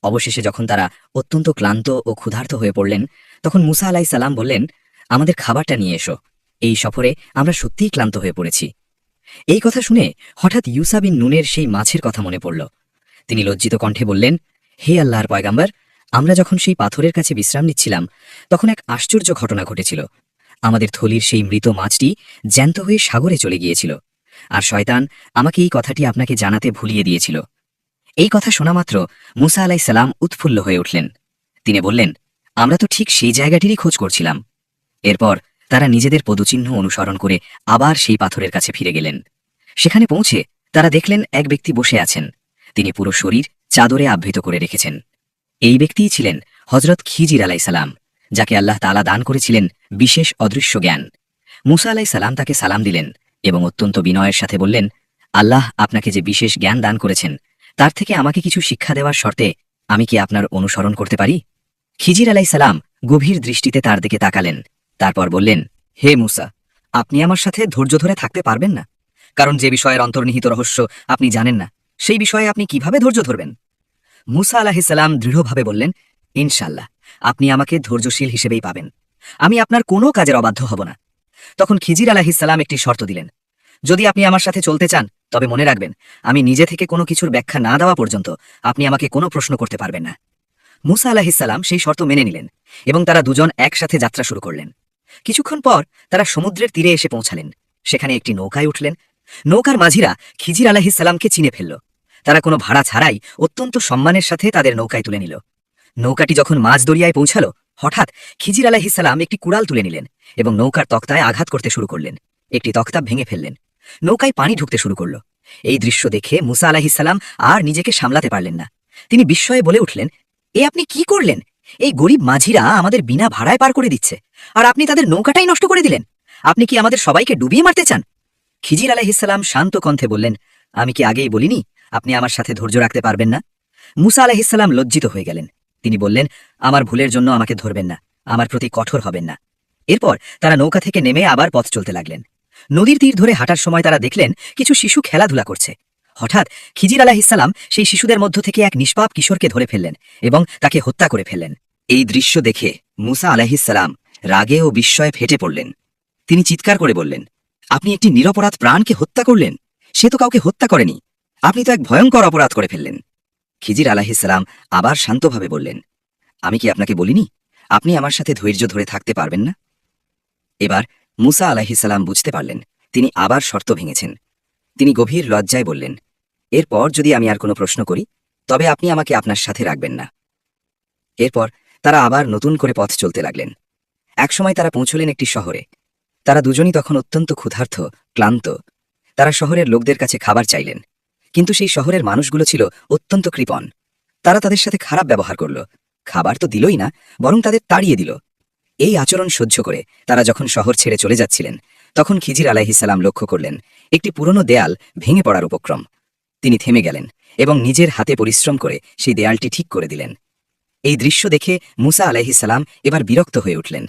অবশেষে যখন তারা অত্যন্ত ক্লান্ত ও ক্ষুধার্ত হয়ে পড়লেন, তখন মুসা আলাইসাল্লাম বললেন, আমাদের খাবারটা নিয়ে এসো। এই সফরে আমরা সত্যিই ক্লান্ত হয়ে পড়েছি। এই কথা শুনে হঠাৎ ইউসা বিন নুনের সেই মাছের কথা মনে পড়ল। তিনি লজ্জিত কণ্ঠে বললেন, হে আল্লাহর পয়গাম্বর, আমরা যখন সেই পাথরের কাছে বিশ্রাম নিচ্ছিলাম, তখন এক আশ্চর্য ঘটনা ঘটেছিল। আমাদের থলির সেই মৃত মাছটি জ্যান্ত হয়ে সাগরে চলে গিয়েছিল, আর শয়তান আমাকে এই কথাটি আপনাকে জানাতে ভুলিয়ে দিয়েছিল। এই কথা শোনা মাত্র মুসা আলাইসাল্লাম উৎফুল্ল হয়ে উঠলেন। তিনি বললেন, আমরা তো ঠিক সেই জায়গাটিরই খোঁজ করছিলাম। এরপর তারা নিজেদের পদচিহ্ন অনুসরণ করে আবার সেই পাথরের কাছে ফিরে গেলেন। সেখানে পৌঁছে তারা দেখলেন এক ব্যক্তি বসে আছেন। তিনি পুরো শরীর চাদরে আবৃত করে রেখেছেন। এই ব্যক্তিই ছিলেন হজরত খিজির আলাইসাল্লাম, যাকে আল্লাহ তাআলা দান করেছিলেন বিশেষ অদৃশ্য জ্ঞান। মুসা আলাইসাল্লাম তাকে সালাম দিলেন এবং অত্যন্ত বিনয়ের সাথে বললেন, আল্লাহ আপনাকে যে বিশেষ জ্ঞান দান করেছেন, তার থেকে আমাকে কিছু শিক্ষা দেওয়ার শর্তে আমি কি আপনার অনুসরণ করতে পারি? খিজির আলাইসাল্লাম গভীর দৃষ্টিতে তার দিকে তাকালেন। তারপর বললেন, হে মুসা, আপনি আমার সাথে ধৈর্য ধরে থাকতে পারবেন না? কারণ যে বিষয়ের অন্তর্নিহিত রহস্য আপনি জানেন না, সেই বিষয়ে আপনি কিভাবে ধৈর্য ধরবেন? মুসা আলাহিসাল্লাম দৃঢ়ভাবে বললেন, ইনশাল্লাহ, আপনি আমাকে ধৈর্যশীল হিসেবেই পাবেন। আমি আপনার কোনো কাজের অবাধ্য হব না। তখন খিজির আলাহিসাল্লাম একটি শর্ত দিলেন, যদি আপনি আমার সাথে চলতে চান, তবে মনে রাখবেন, আমি নিজে থেকে কোনো কিছুর ব্যাখ্যা না দেওয়া পর্যন্ত আপনি আমাকে কোনো প্রশ্ন করতে পারবেন না। মুসা আলাহিসাল্লাম সেই শর্ত মেনে নিলেন এবং তারা দুজন একসাথে যাত্রা শুরু করলেন। কিছুক্ষণ পর তারা সমুদ্রের তীরে এসে পৌঁছালেন। সেখানে একটি নৌকায় উঠলেন। নৌকার মাঝিরা খিজির আলাহিসাল্লামকে চিনে ফেলল। তারা কোনো ভাড়া ছাড়াই অত্যন্ত সম্মানের সাথে তাদের নৌকায় তুলে নিল। নৌকাটি যখন মাঝ দরিয়ায় পৌঁছালো, হঠাৎ খিজির আলাহিসাল্লাম একটি কুড়াল তুলে নিলেন এবং নৌকার তক্তায় আঘাত করতে শুরু করলেন। একটি তক্তা ভেঙে ফেললেন। নৌকায় পানি ঢুকতে শুরু করল। এই দৃশ্য দেখে মুসা আলাহিসাল্লাম আর নিজেকে সামলাতে পারলেন না। তিনি বিস্ময়ে বলে উঠলেন, এ আপনি কি করলেন? এই গরিব মাঝিরা আমাদের বিনা ভাড়ায় পার করে দিচ্ছে, আর আপনি তাদের নৌকাটাই নষ্ট করে দিলেন। আপনি কি আমাদের সবাইকে ডুবিয়ে মারতে চান? খিজির আলাইহিসসালাম শান্ত কণ্ঠে বললেন, আমি কি আগেই বলিনি আপনি আমার সাথে ধৈর্য রাখতে পারবেন না? মুসা আলাইহিসসালাম লজ্জিত হয়ে গেলেন। তিনি বললেন, আমার ভুলের জন্য আমাকে ধরবেন না, আমার প্রতি কঠোর হবেন না। এরপর তারা নৌকা থেকে নেমে আবার পথ চলতে লাগলেন। নদীর তীর ধরে হাঁটার সময় তারা দেখলেন কিছু শিশু খেলাধুলা করছে। হঠাৎ খিজির আলাইহিসসালাম সেই শিশুদের মধ্য থেকে এক নিষ্পাপ কিশোরকে ধরে ফেললেন এবং তাকে হত্যা করে ফেললেন। এই দৃশ্য দেখে মুসা আলাইহিসসালাম রাগে ও বিস্ময়ে ফেটে পড়লেন। তিনি চিৎকার করে বললেন, আপনি একটি নিরপরাধ প্রাণকে হত্যা করলেন। সে তো কাউকে হত্যা করেনি, আপনি তো এক ভয়ঙ্কর অপরাধ করে ফেললেন। খিজির আলাইহিসসালাম আবার শান্তভাবে বললেন, আমি কি আপনাকে বলিনি আপনি আমার সাথে ধৈর্য ধরে থাকতে পারবেন না? এবার মুসা আলাইহিসসালাম বুঝতে পারলেন তিনি আবার শর্ত ভেঙেছেন। তিনি গভীর লজ্জায় বললেন, এরপর যদি আমি আর কোনো প্রশ্ন করি, তবে আপনি আমাকে আপনার সাথে রাখবেন না। এরপর তারা আবার নতুন করে পথ চলতে লাগলেন। একসময় তারা পৌঁছলেন একটি শহরে। তারা দুজনই তখন অত্যন্ত ক্ষুধার্ত, ক্লান্ত। তারা শহরের লোকদের কাছে খাবার চাইলেন, কিন্তু সেই শহরের মানুষগুলো ছিল অত্যন্ত কৃপণ। তারা তাদের সাথে খারাপ ব্যবহার করল। খাবার তো দিলই না, বরং তাদের তাড়িয়ে দিল। এই আচরণ সহ্য করে তারা যখন শহর ছেড়ে চলে যাচ্ছিলেন, তখন খিজির আলাইহিসসালাম লক্ষ্য করলেন একটি পুরনো দেয়াল ভেঙে পড়ার উপক্রম। তিনি থেমে গেলেন এবং নিজের হাতে পরিশ্রম করে সেই দেয়ালটি ঠিক করে দিলেন। এই দৃশ্য দেখে মুসা আলাইহিসসালাম এবার বিরক্ত হয়ে উঠলেন।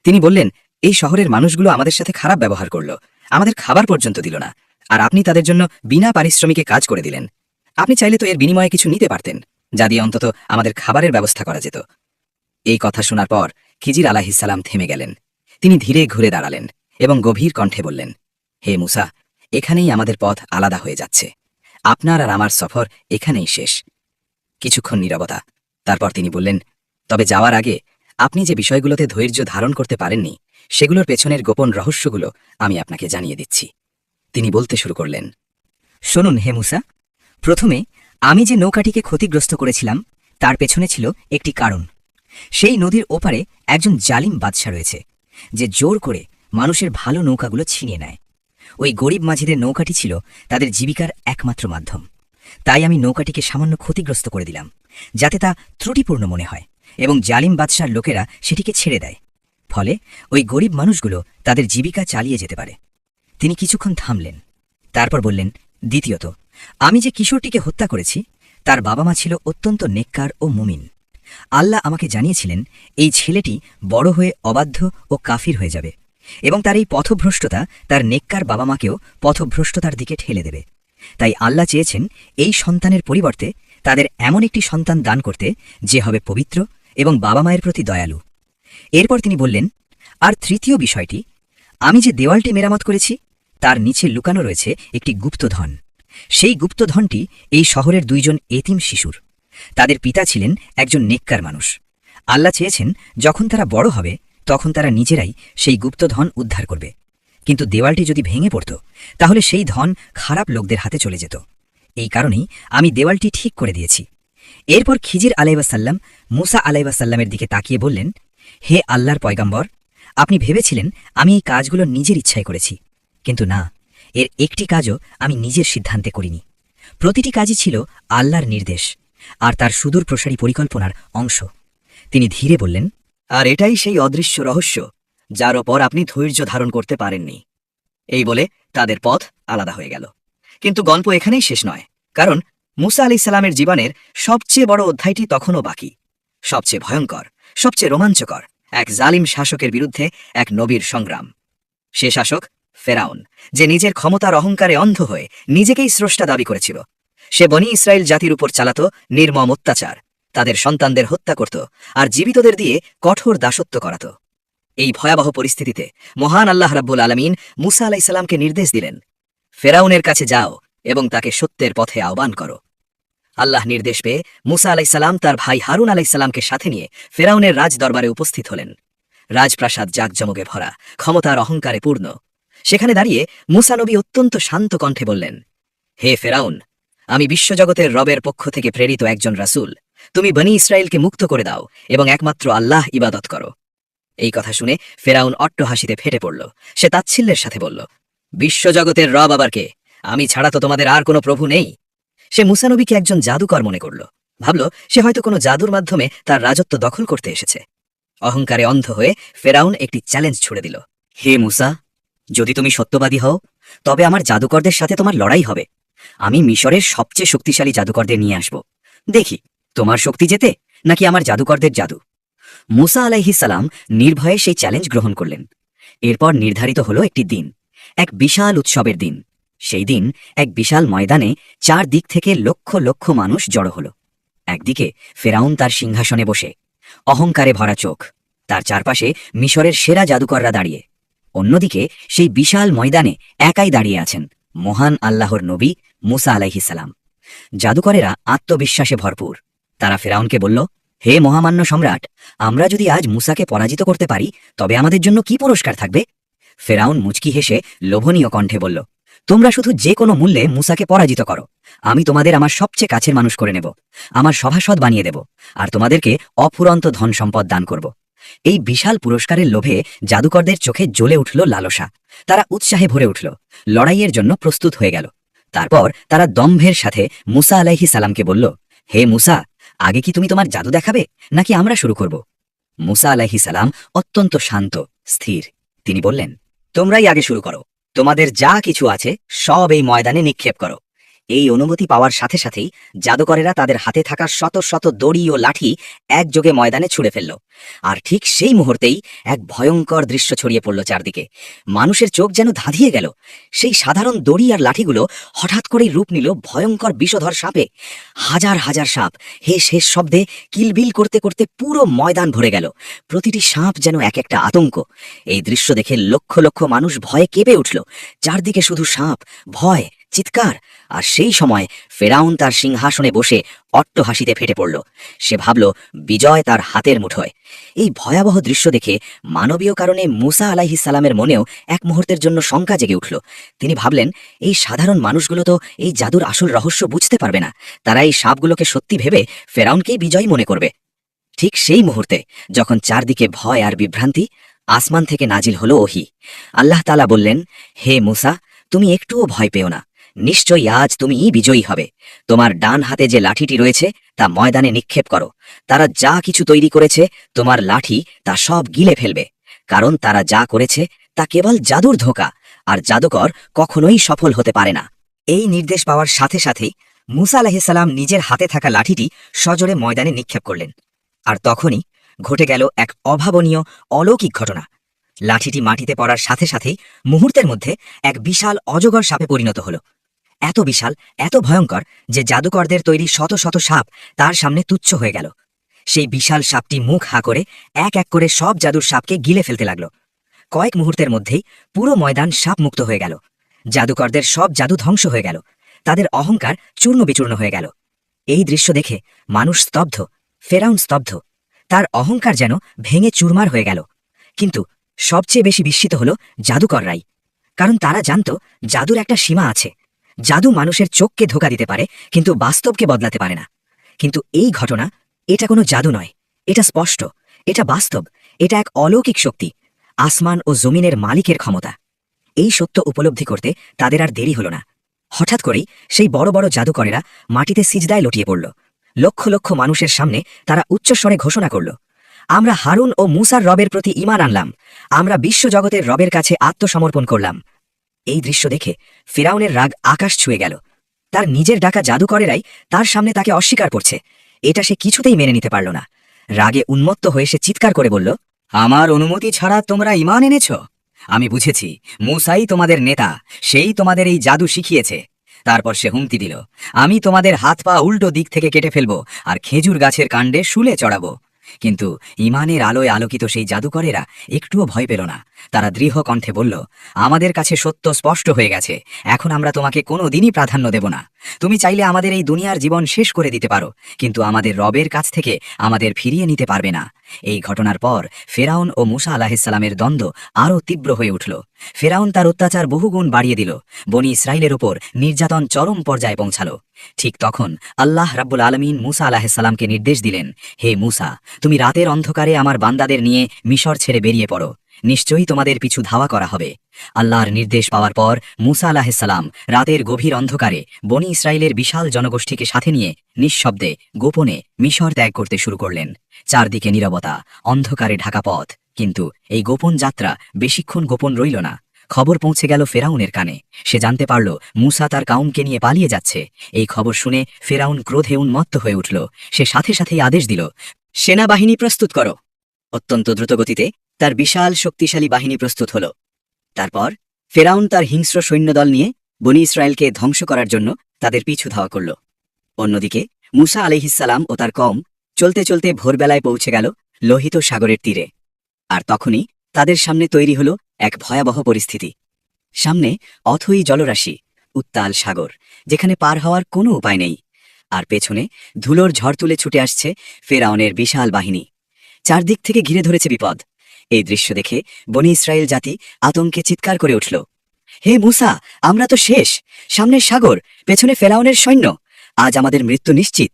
তিনি বললেন, এই শহরের মানুষগুলো আমাদের সাথে খারাপ ব্যবহার করল, আমাদের খাবার পর্যন্ত দিল না, আর আপনি তাদের জন্য বিনা পারিশ্রমিকে কাজ করে দিলেন। আপনি চাইলে তো এর বিনিময়ে কিছু নিতে পারতেন, যা দিয়ে অন্তত আমাদের খাবারের ব্যবস্থা করা যেত। এই কথা শোনার পর খিজির আলাইহিসসালাম থেমে গেলেন। তিনি ধীরে ঘুরে দাঁড়ালেন এবং গভীর কণ্ঠে বললেন, হে মুসা, এখানেই আমাদের পথ আলাদা হয়ে যাচ্ছে। আপনার আর আমার সফর এখানেই শেষ। কিছুক্ষণ নীরবতা। তারপর তিনি বললেন, তবে যাওয়ার আগে আপনি যে বিষয়গুলোতে ধৈর্য ধারণ করতে পারেননি, সেগুলোর পেছনের গোপন রহস্যগুলো আমি আপনাকে জানিয়ে দিচ্ছি। তিনি বলতে শুরু করলেন, শুনুন হে মুসা, প্রথমে আমি যে নৌকাটিকে ক্ষতিগ্রস্ত করেছিলাম তার পেছনে ছিল একটি কারণ। সেই নদীর ওপারে একজন জালিম বাদশা রয়েছে, যে জোর করে মানুষের ভালো নৌকাগুলো ছিনিয়ে নেয়। ওই গরিব মাঝিদের নৌকাটি ছিল তাদের জীবিকার একমাত্র মাধ্যম। তাই আমি নৌকাটিকে সামান্য ক্ষতিগ্রস্ত করে দিলাম, যাতে তা ত্রুটিপূর্ণ মনে হয়, এবং জালিম বাদশার লোকেরা সেটিকে ছেড়ে দেয়। ফলে ওই গরিব মানুষগুলো তাদের জীবিকা চালিয়ে যেতে পারে। তিনি কিছুক্ষণ থামলেন, তারপর বললেন, দ্বিতীয়ত, আমি যে কিশোরটিকে হত্যা করেছি তার বাবা মা ছিল অত্যন্ত নেককার ও মুমিন। আল্লাহ আমাকে জানিয়েছিলেন এই ছেলেটি বড় হয়ে অবাধ্য ও কাফির হয়ে যাবে, এবং তার এই পথভ্রষ্টতা তার নেককার বাবা মাকেও পথভ্রষ্টতার দিকে ঠেলে দেবে। তাই আল্লাহ চেয়েছেন এই সন্তানের পরিবর্তে তাদের এমন একটি সন্তান দান করতে যে হবে পবিত্র এবং বাবা মায়ের প্রতি দয়ালু। এরপর তিনি বললেন, আর তৃতীয় বিষয়টি, আমি যে দেওয়ালটি মেরামত করেছি তার নিচে লুকানো রয়েছে একটি গুপ্তধন। সেই গুপ্তধনটি এই শহরের 2 জন এতিম শিশুর। তাদের পিতা ছিলেন একজন নেককার মানুষ। আল্লাহ চেয়েছেন যখন তারা বড় হবে তখন তারা নিজেরাই সেই গুপ্তধন উদ্ধার করবে। কিন্তু দেওয়ালটি যদি ভেঙে পড়ত তাহলে সেই ধন খারাপ লোকদের হাতে চলে যেত। এই কারণেই আমি দেওয়ালটি ঠিক করে দিয়েছি। এরপর খিজির আলাইহিসসালাম মুসা আলাইহিসসালামের দিকে তাকিয়ে বললেন, হে আল্লাহর পয়গম্বর, আপনি ভেবেছিলেন আমি এই কাজগুলো নিজের ইচ্ছায় করেছি, কিন্তু না, এর একটি কাজও আমি নিজের সিদ্ধান্তে করিনি। প্রতিটি কাজই ছিল আল্লাহর নির্দেশ আর তার সুদূর প্রসারী পরিকল্পনার অংশ। তিনি ধীরে বললেন, আর এটাই সেই অদৃশ্য রহস্য যার ওপর আপনি ধৈর্য ধারণ করতে পারেননি। এই বলে তাদের পথ আলাদা হয়ে গেল। কিন্তু গল্প এখানেই শেষ নয়, কারণ মুসা আলাইহিস সালামের জীবনের সবচেয়ে বড় অধ্যায়টি তখনও বাকি। সবচেয়ে ভয়ঙ্কর, সবচেয়ে রোমাঞ্চকর এক জালিম শাসকের বিরুদ্ধে এক নবীর সংগ্রাম। সে শাসক ফেরাউন, যে নিজের ক্ষমতার অহংকারে অন্ধ হয়ে নিজেকেই স্রষ্টা দাবি করেছিল। সে বনি ইসরায়েল জাতির উপর চালাত নির্মম অত্যাচার, তাদের সন্তানদের হত্যা করত আর জীবিতদের দিয়ে কঠোর দাসত্ব করাত। এই ভয়াবহ পরিস্থিতিতে মহান আল্লাহ রাব্বুল আলামিন মুসা আলাইহিস সালামকে নির্দেশ দিলেন, ফেরাউনের কাছে যাও এবং তাকে সত্যের পথে আহ্বান করো। আল্লাহ নির্দেশ পেয়ে মুসা আলাইহিস সালাম তার ভাই হারুন আলাইহিস সালামকে সাথে নিয়ে ফেরাউনের রাজ দরবারে উপস্থিত হলেন। রাজপ্রাসাদ জাঁকজমকে ভরা, ক্ষমতার অহংকারে পূর্ণ। সেখানে দাঁড়িয়ে মুসা নবী অত্যন্ত শান্ত কণ্ঠে বললেন, হে ফেরাউন, আমি বিশ্বজগতের রবের পক্ষ থেকে প্রেরিত একজন রাসূল। তুমি বনি ইসরায়েলকে মুক্ত করে দাও এবং একমাত্র আল্লাহ ইবাদত করো। এই কথা শুনে ফেরাউন অট্টহাসিতে ফেটে পড়ল। সে তাচ্ছিল্যের সাথে বলল, বিশ্বজগতের রব আবার কে? আমি ছাড়া তো তোমাদের আর কোনো প্রভু নেই। সে মুসা নবীকে একজন জাদুকর মনে করল। ভাবল সে হয়তো কোনো জাদুর মাধ্যমে তার রাজত্ব দখল করতে এসেছে। অহংকারে অন্ধ হয়ে ফেরাউন একটি চ্যালেঞ্জ ছুড়ে দিল, হে মুসা, যদি তুমি সত্যবাদী হও তবে আমার জাদুকরদের সাথে তোমার লড়াই হবে। আমি মিশরের সবচেয়ে শক্তিশালী জাদুকরদের নিয়ে আসব। দেখি তোমার শক্তি জেতে নাকি আমার জাদুকরদের জাদু। মুসা আলাইহিস সালাম নির্ভয়ে সেই চ্যালেঞ্জ গ্রহণ করলেন। এরপর নির্ধারিত হলো একটি দিন, এক বিশাল উৎসবের দিন। সেই দিন এক বিশাল ময়দানে 4 দিক থেকে লক্ষ লক্ষ মানুষ জড়ো হল। একদিকে ফেরাউন তার সিংহাসনে বসে, অহংকারে ভরা চোখ, তার চারপাশে মিশরের সেরা জাদুকররা দাঁড়িয়ে। অন্যদিকে সেই বিশাল ময়দানে একাই দাঁড়িয়ে আছেন মহান আল্লাহর নবী মুসা আলাইহিস সালাম। জাদুকরেরা আত্মবিশ্বাসে ভরপুর। তারা ফেরাউনকে বলল, হে মহামান্য সম্রাট, আমরা যদি আজ মুসাকে পরাজিত করতে পারি তবে আমাদের জন্য কি পুরস্কার থাকবে? ফেরাউন মুচকি হেসে লোভনীয় কণ্ঠে বলল, তোমরা শুধু যে কোনো মূল্যে মুসাকে পরাজিত করো। আমি তোমাদের আমার সবচেয়ে কাছের মানুষ করে নেব, আমার সভাসদ বানিয়ে দেব, আর তোমাদেরকে অফুরন্ত ধন সম্পদ দান করব। এই বিশাল পুরস্কারের লোভে জাদুকরদের চোখে জ্বলে উঠল লালসা। তারা উৎসাহে ভরে উঠল, লড়াইয়ের জন্য প্রস্তুত হয়ে গেল। তারপর তারা দম্ভের সাথে মুসা আলাইহিস সালামকে বলল, হে মুসা, আগে কি তুমি তোমার জাদু দেখাবে নাকি আমরা শুরু করব? মুসা আলাইহিস সালাম অত্যন্ত শান্ত, স্থির। তিনি বললেন, তোমরাই আগে শুরু করো। তোমাদের যা কিছু আছে সব এই ময়দানে নিক্ষেপ করো। এই অনুমতি পাওয়ার সাথে সাথেই জাদুকরেরা তাদের হাতে থাকা শত শত দড়ি ও লাঠি একযোগে ময়দানে ছুঁড়ে ফেলল। আর ঠিক সেই মুহূর্তেই এক ভয়ঙ্কর দৃশ্য ছড়িয়ে পড়ল চারদিকে। মানুষের চোখ যেন ধাঁধিয়ে গেল। সেই সাধারণ দড়ি আর লাঠিগুলো হঠাৎ করেই রূপ নিল ভয়ঙ্কর বিষধর সাপে। হাজার হাজার সাপ হেস হেস শব্দে কিলবিল করতে করতে পুরো ময়দান ভরে গেল। প্রতিটি সাপ যেন এক একটা আতঙ্ক। এই দৃশ্য দেখে লক্ষ লক্ষ মানুষ ভয়ে কেঁপে উঠল। চারদিকে শুধু সাপ, ভয়, চিৎকার। আর সেই সময় ফেরাউন তার সিংহাসনে বসে অট্টহাসিতে ফেটে পড়ল। সে ভাবল বিজয় তার হাতের মুঠোয়। এই ভয়াবহ দৃশ্য দেখে মানবীয় কারণে মুসা আলাইহিস সালামের মনেও এক মুহূর্তের জন্য শঙ্কা জেগে উঠল। তিনি ভাবলেন, এই সাধারণ মানুষগুলো তো এই জাদুর আসল রহস্য বুঝতে পারবে না। তারা এই সাপগুলোকে সত্যি ভেবে ফেরাউনকেই বিজয়ী মনে করবে। ঠিক সেই মুহূর্তে যখন চারদিকে ভয় আর বিভ্রান্তি, আসমান থেকে নাজিল হলো ওহী। আল্লাহ তাআলা বললেন, হে মুসা, তুমি একটুও ভয় পেও না। নিশ্চয়ই আজ তুমি বিজয়ী হবে। তোমার ডান হাতে যে লাঠিটি রয়েছে তা ময়দানে নিক্ষেপ করো। তারা যা কিছু তৈরি করেছে তোমার লাঠি তা সব গিলে ফেলবে। কারণ তারা যা করেছে তা কেবল জাদুর ধোঁকা, আর জাদুকর কখনোই সফল হতে পারে না। এই নির্দেশ পাওয়ার সাথে সাথেই মুসা আলাইহিস সালাম নিজের হাতে থাকা লাঠিটি সজোরে ময়দানে নিক্ষেপ করলেন। আর তখনই ঘটে গেল এক অভাবনীয় অলৌকিক ঘটনা। লাঠিটি মাটিতে পড়ার সাথে সাথেই মুহূর্তের মধ্যে এক বিশাল অজগর সাপে পরিণত হল। এত বিশাল, এত ভয়ঙ্কর যে জাদুকরদের তৈরি শত শত সাপ তার সামনে তুচ্ছ হয়ে গেল। সেই বিশাল সাপটি মুখ হা করে এক এক করে সব জাদুর সাপকে গিলে ফেলতে লাগল। কয়েক মুহূর্তের মধ্যেই পুরো ময়দান সাপ মুক্ত হয়ে গেল। জাদুকরদের সব জাদু ধ্বংস হয়ে গেল। তাদের অহংকার চূর্ণ বিচূর্ণ হয়ে গেল। এই দৃশ্য দেখে মানুষ স্তব্ধ, ফেরাউন স্তব্ধ। তার অহংকার যেন ভেঙে চুরমার হয়ে গেল। কিন্তু সবচেয়ে বেশি বিস্মিত হল জাদুকররাই। কারণ তারা জানত জাদুর একটা সীমা আছে। জাদু মানুষের চোখকে ধোঁকা দিতে পারে, কিন্তু বাস্তবকে বদলাতে পারে না। কিন্তু এই ঘটনা, এটা কোনো জাদু নয়, এটা স্পষ্ট, এটা বাস্তব, এটা এক অলৌকিক শক্তি, আসমান ও জমিনের মালিকের ক্ষমতা। এই সত্য উপলব্ধি করতে তাদের আর দেরি হল না। হঠাৎ করেই সেই বড় বড় জাদুকরেরা মাটিতে সিজদায় লটিয়ে পড়ল। লক্ষ লক্ষ মানুষের সামনে তারা উচ্চস্বরে ঘোষণা করল, আমরা হারুন ও মুসার রবের প্রতি ঈমান আনলাম। আমরা বিশ্বজগতের রবের কাছে আত্মসমর্পণ করলাম। এই দৃশ্য দেখে ফিরাউনের রাগ আকাশ ছুঁয়ে গেল। তার নিজের ডাকা জাদুকরেরাই তার সামনে তাকে অস্বীকার করছে। এটা সে কিছুতেই মেনে নিতে পারল না। রাগে উন্মত্ত হয়ে সে চিৎকার করে বলল, আমার অনুমতি ছাড়া তোমরা ঈমান এনেছ? আমি বুঝেছি মুসাই তোমাদের নেতা, সেই তোমাদের এই জাদু শিখিয়েছে। তারপর সে হুমকি দিল, আমি তোমাদের হাত পা উল্টো দিক থেকে কেটে ফেলব আর খেজুর গাছের কাণ্ডে শুলে চড়াবো। কিন্তু ঈমানের আলোয় আলোকিত সেই জাদুকরেরা একটুও ভয় পেল না। তারা দৃঢ় কণ্ঠে বলল, আমাদের কাছে সত্য স্পষ্ট হয়ে গেছে। এখন আমরা তোমাকে কোনো দিনই প্রাধান্য দেব না। তুমি চাইলে আমাদের এই দুনিয়ার জীবন শেষ করে দিতে পারো, কিন্তু আমাদের রবের কাছ থেকে আমাদের ফিরিয়ে নিতে পারবে না। এই ঘটনার পর ফেরাউন ও মুসা আলাইহিস সালামের দ্বন্দ্ব আরও তীব্র হয়ে উঠল। ফেরাউন তার অত্যাচার বহুগুণ বাড়িয়ে দিল। বনি ইসরাইলের ওপর নির্যাতন চরম পর্যায়ে পৌঁছাল। ঠিক তখন আল্লাহ রাব্বুল আলামিন মুসা আলাইহিস সালামকে নির্দেশ দিলেন, হে মুসা, তুমি রাতের অন্ধকারে আমার বান্দাদের নিয়ে মিশর ছেড়ে বেরিয়ে পড়ো। নিশ্চয়ই তোমাদের পিছু ধাওয়া করা হবে। আল্লাহর নির্দেশ পাওয়ার পর মুসা আলাইহিস সালাম রাতের গভীর অন্ধকারে বনি ইসরাইলের বিশাল জনগোষ্ঠীকে সাথে নিয়ে নিঃশব্দে গোপনে মিশর ত্যাগ করতে শুরু করলেন। চারদিকে নীরবতা, অন্ধকারে ঢাকা পথ। কিন্তু এই গোপন যাত্রা বেশিক্ষণ গোপন রইল না। খবর পৌঁছে গেল ফেরাউনের কানে। সে জানতে পারল মুসা তার কাউমকে নিয়ে পালিয়ে যাচ্ছে। এই খবর শুনে ফেরাউন ক্রোধে উন্মত্ত হয়ে উঠল। সে সাথে সাথেই আদেশ দিল, সেনাবাহিনী প্রস্তুত করো। অত্যন্ত দ্রুতগতিতে তার বিশাল শক্তিশালী বাহিনী প্রস্তুত হল। তারপর ফেরাউন তার হিংস্র সৈন্যদল নিয়ে বনি ইসরায়েলকে ধ্বংস করার জন্য তাদের পিছু ধাওয়া করল। অন্যদিকে মুসা আলাইহিস সালাম ও তার কওম চলতে চলতে ভোরবেলায় পৌঁছে গেল লোহিত সাগরের তীরে। আর তখনই তাদের সামনে তৈরি হল এক ভয়াবহ পরিস্থিতি। সামনে অথই জলরাশি, উত্তাল সাগর, যেখানে পার হওয়ার কোনো উপায় নেই। আর পেছনে ধুলোর ঝড় তুলে ছুটে আসছে ফেরাউনের বিশাল বাহিনী। চারদিক থেকে ঘিরে ধরেছে বিপদ। এই দৃশ্য দেখে বনি ইসরায়েল জাতি আতঙ্কে চিৎকার করে উঠল, হে মুসা, আমরা তো শেষ। সামনের সাগর, পেছনে ফেরাউনের সৈন্য, আজ আমাদের মৃত্যু নিশ্চিত।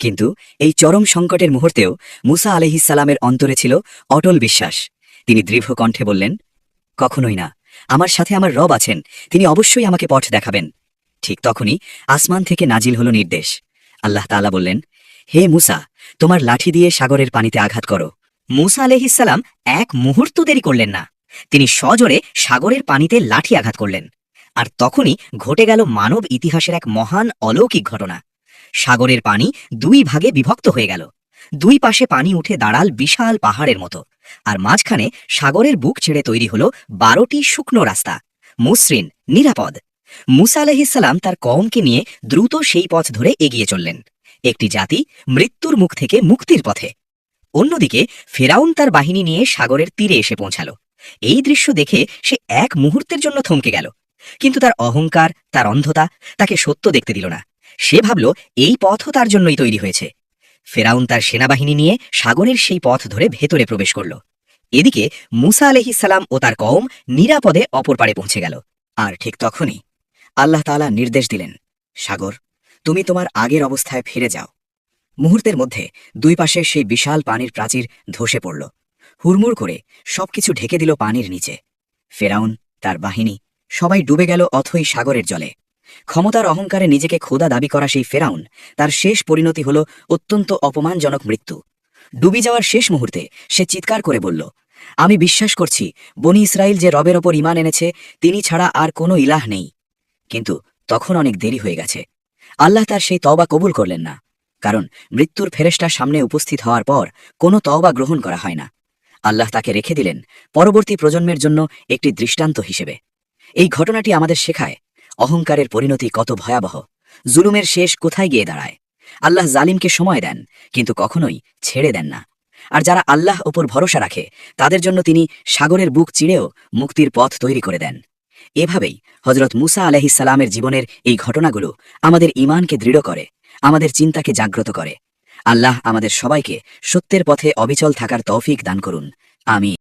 কিন্তু এই চরম সংকটের মুহূর্তেও মুসা আলাইহিস সালামের অন্তরে ছিল অটল বিশ্বাস। তিনি দৃঢ় কণ্ঠে বললেন, কখনোই না, আমার সাথে আমার রব আছেন, তিনি অবশ্যই আমাকে পথ দেখাবেন। ঠিক তখনই আসমান থেকে নাজিল হলো নির্দেশ। আল্লাহ তাআলা বললেন, হে মুসা, তোমার লাঠি দিয়ে সাগরের পানিতে আঘাত করো। মুসা আলাইহিস সালাম এক মুহূর্ত দেরি করলেন না। তিনি সজোরে সাগরের পানিতে লাঠি আঘাত করলেন। আর তখনই ঘটে গেল মানব ইতিহাসের এক মহান অলৌকিক ঘটনা। সাগরের পানি দুই ভাগে বিভক্ত হয়ে গেল। দুই পাশে পানি উঠে দাঁড়াল বিশাল পাহাড়ের মতো, আর মাঝখানে সাগরের বুক ছেড়ে তৈরি হলো 12টি শুকনো রাস্তা, মসৃণ, নিরাপদ। মুসা আলাইহিসসালাম তার কওমকে নিয়ে দ্রুত সেই পথ ধরে এগিয়ে চললেন, একটি জাতি মৃত্যুর মুখ থেকে মুক্তির পথে। অন্যদিকে ফেরাউন তার বাহিনী নিয়ে সাগরের তীরে এসে পৌঁছাল। এই দৃশ্য দেখে সে এক মুহূর্তের জন্য থমকে গেল, কিন্তু তার অহংকার, তার অন্ধতা তাকে সত্য দেখতে দিল না। সে ভাবল এই পথও তার জন্যই তৈরি হয়েছে। ফেরাউন তার সেনাবাহিনী নিয়ে সাগরের সেই পথ ধরে ভেতরে প্রবেশ করল। এদিকে মুসা আলাইহিসসালাম ও তার কওম নিরাপদে অপর পাড়ে পৌঁছে গেল। আর ঠিক তখনই আল্লাহ তাআলা নির্দেশ দিলেন, সাগর, তুমি তোমার আগের অবস্থায় ফিরে যাও। মুহূর্তের মধ্যে দুই পাশে সেই বিশাল পানির প্রাচীর ধসে পড়ল, হুড়মুড় করে সবকিছু ঢেকে দিল পানির নিচে। ফেরাউন, তার বাহিনী সবাই ডুবে গেল অথই সাগরের জলে। ক্ষমতার অহংকারে নিজেকে খোদা দাবি করা সেই ফেরাউন, তার শেষ পরিণতি হল অত্যন্ত অপমানজনক মৃত্যু। ডুবি যাওয়ার শেষ মুহূর্তে সে চিৎকার করে বলল, আমি বিশ্বাস করছি বনি ইসরাইল যে রবের ওপর ঈমান এনেছে তিনি ছাড়া আর কোনো ইলাহ নেই। কিন্তু তখন অনেক দেরি হয়ে গেছে। আল্লাহ তার সেই তওবা কবুল করলেন না, কারণ মৃত্যুর ফেরেশতা সামনে উপস্থিত হওয়ার পর কোনো তওবা গ্রহণ করা হয় না। আল্লাহ তাকে রেখে দিলেন পরবর্তী প্রজন্মের জন্য একটি দৃষ্টান্ত হিসেবে। এই ঘটনাটি আমাদের শেখায় অহংকারের পরিণতি কত ভয়াবহ, জুলুমের শেষ কোথায় গিয়ে দাঁড়ায়। আল্লাহ জালিমকে সময় দেন, কিন্তু কখনোই ছেড়ে দেন না। আর যারা আল্লাহ ওপর ভরসা রাখে তাদের জন্য তিনি সাগরের বুক চিরেও মুক্তির পথ তৈরি করে দেন। এভাবেই হযরত মুসা আলাইহিসসালামের জীবনের এই ঘটনাগুলো আমাদের ঈমানকে দৃঢ় করে, আমাদের চিন্তাকে জাগ্রত করে। আল্লাহ আমাদের সবাইকে সত্যের পথে অবিচল থাকার তৌফিক দান করুন। আমিন।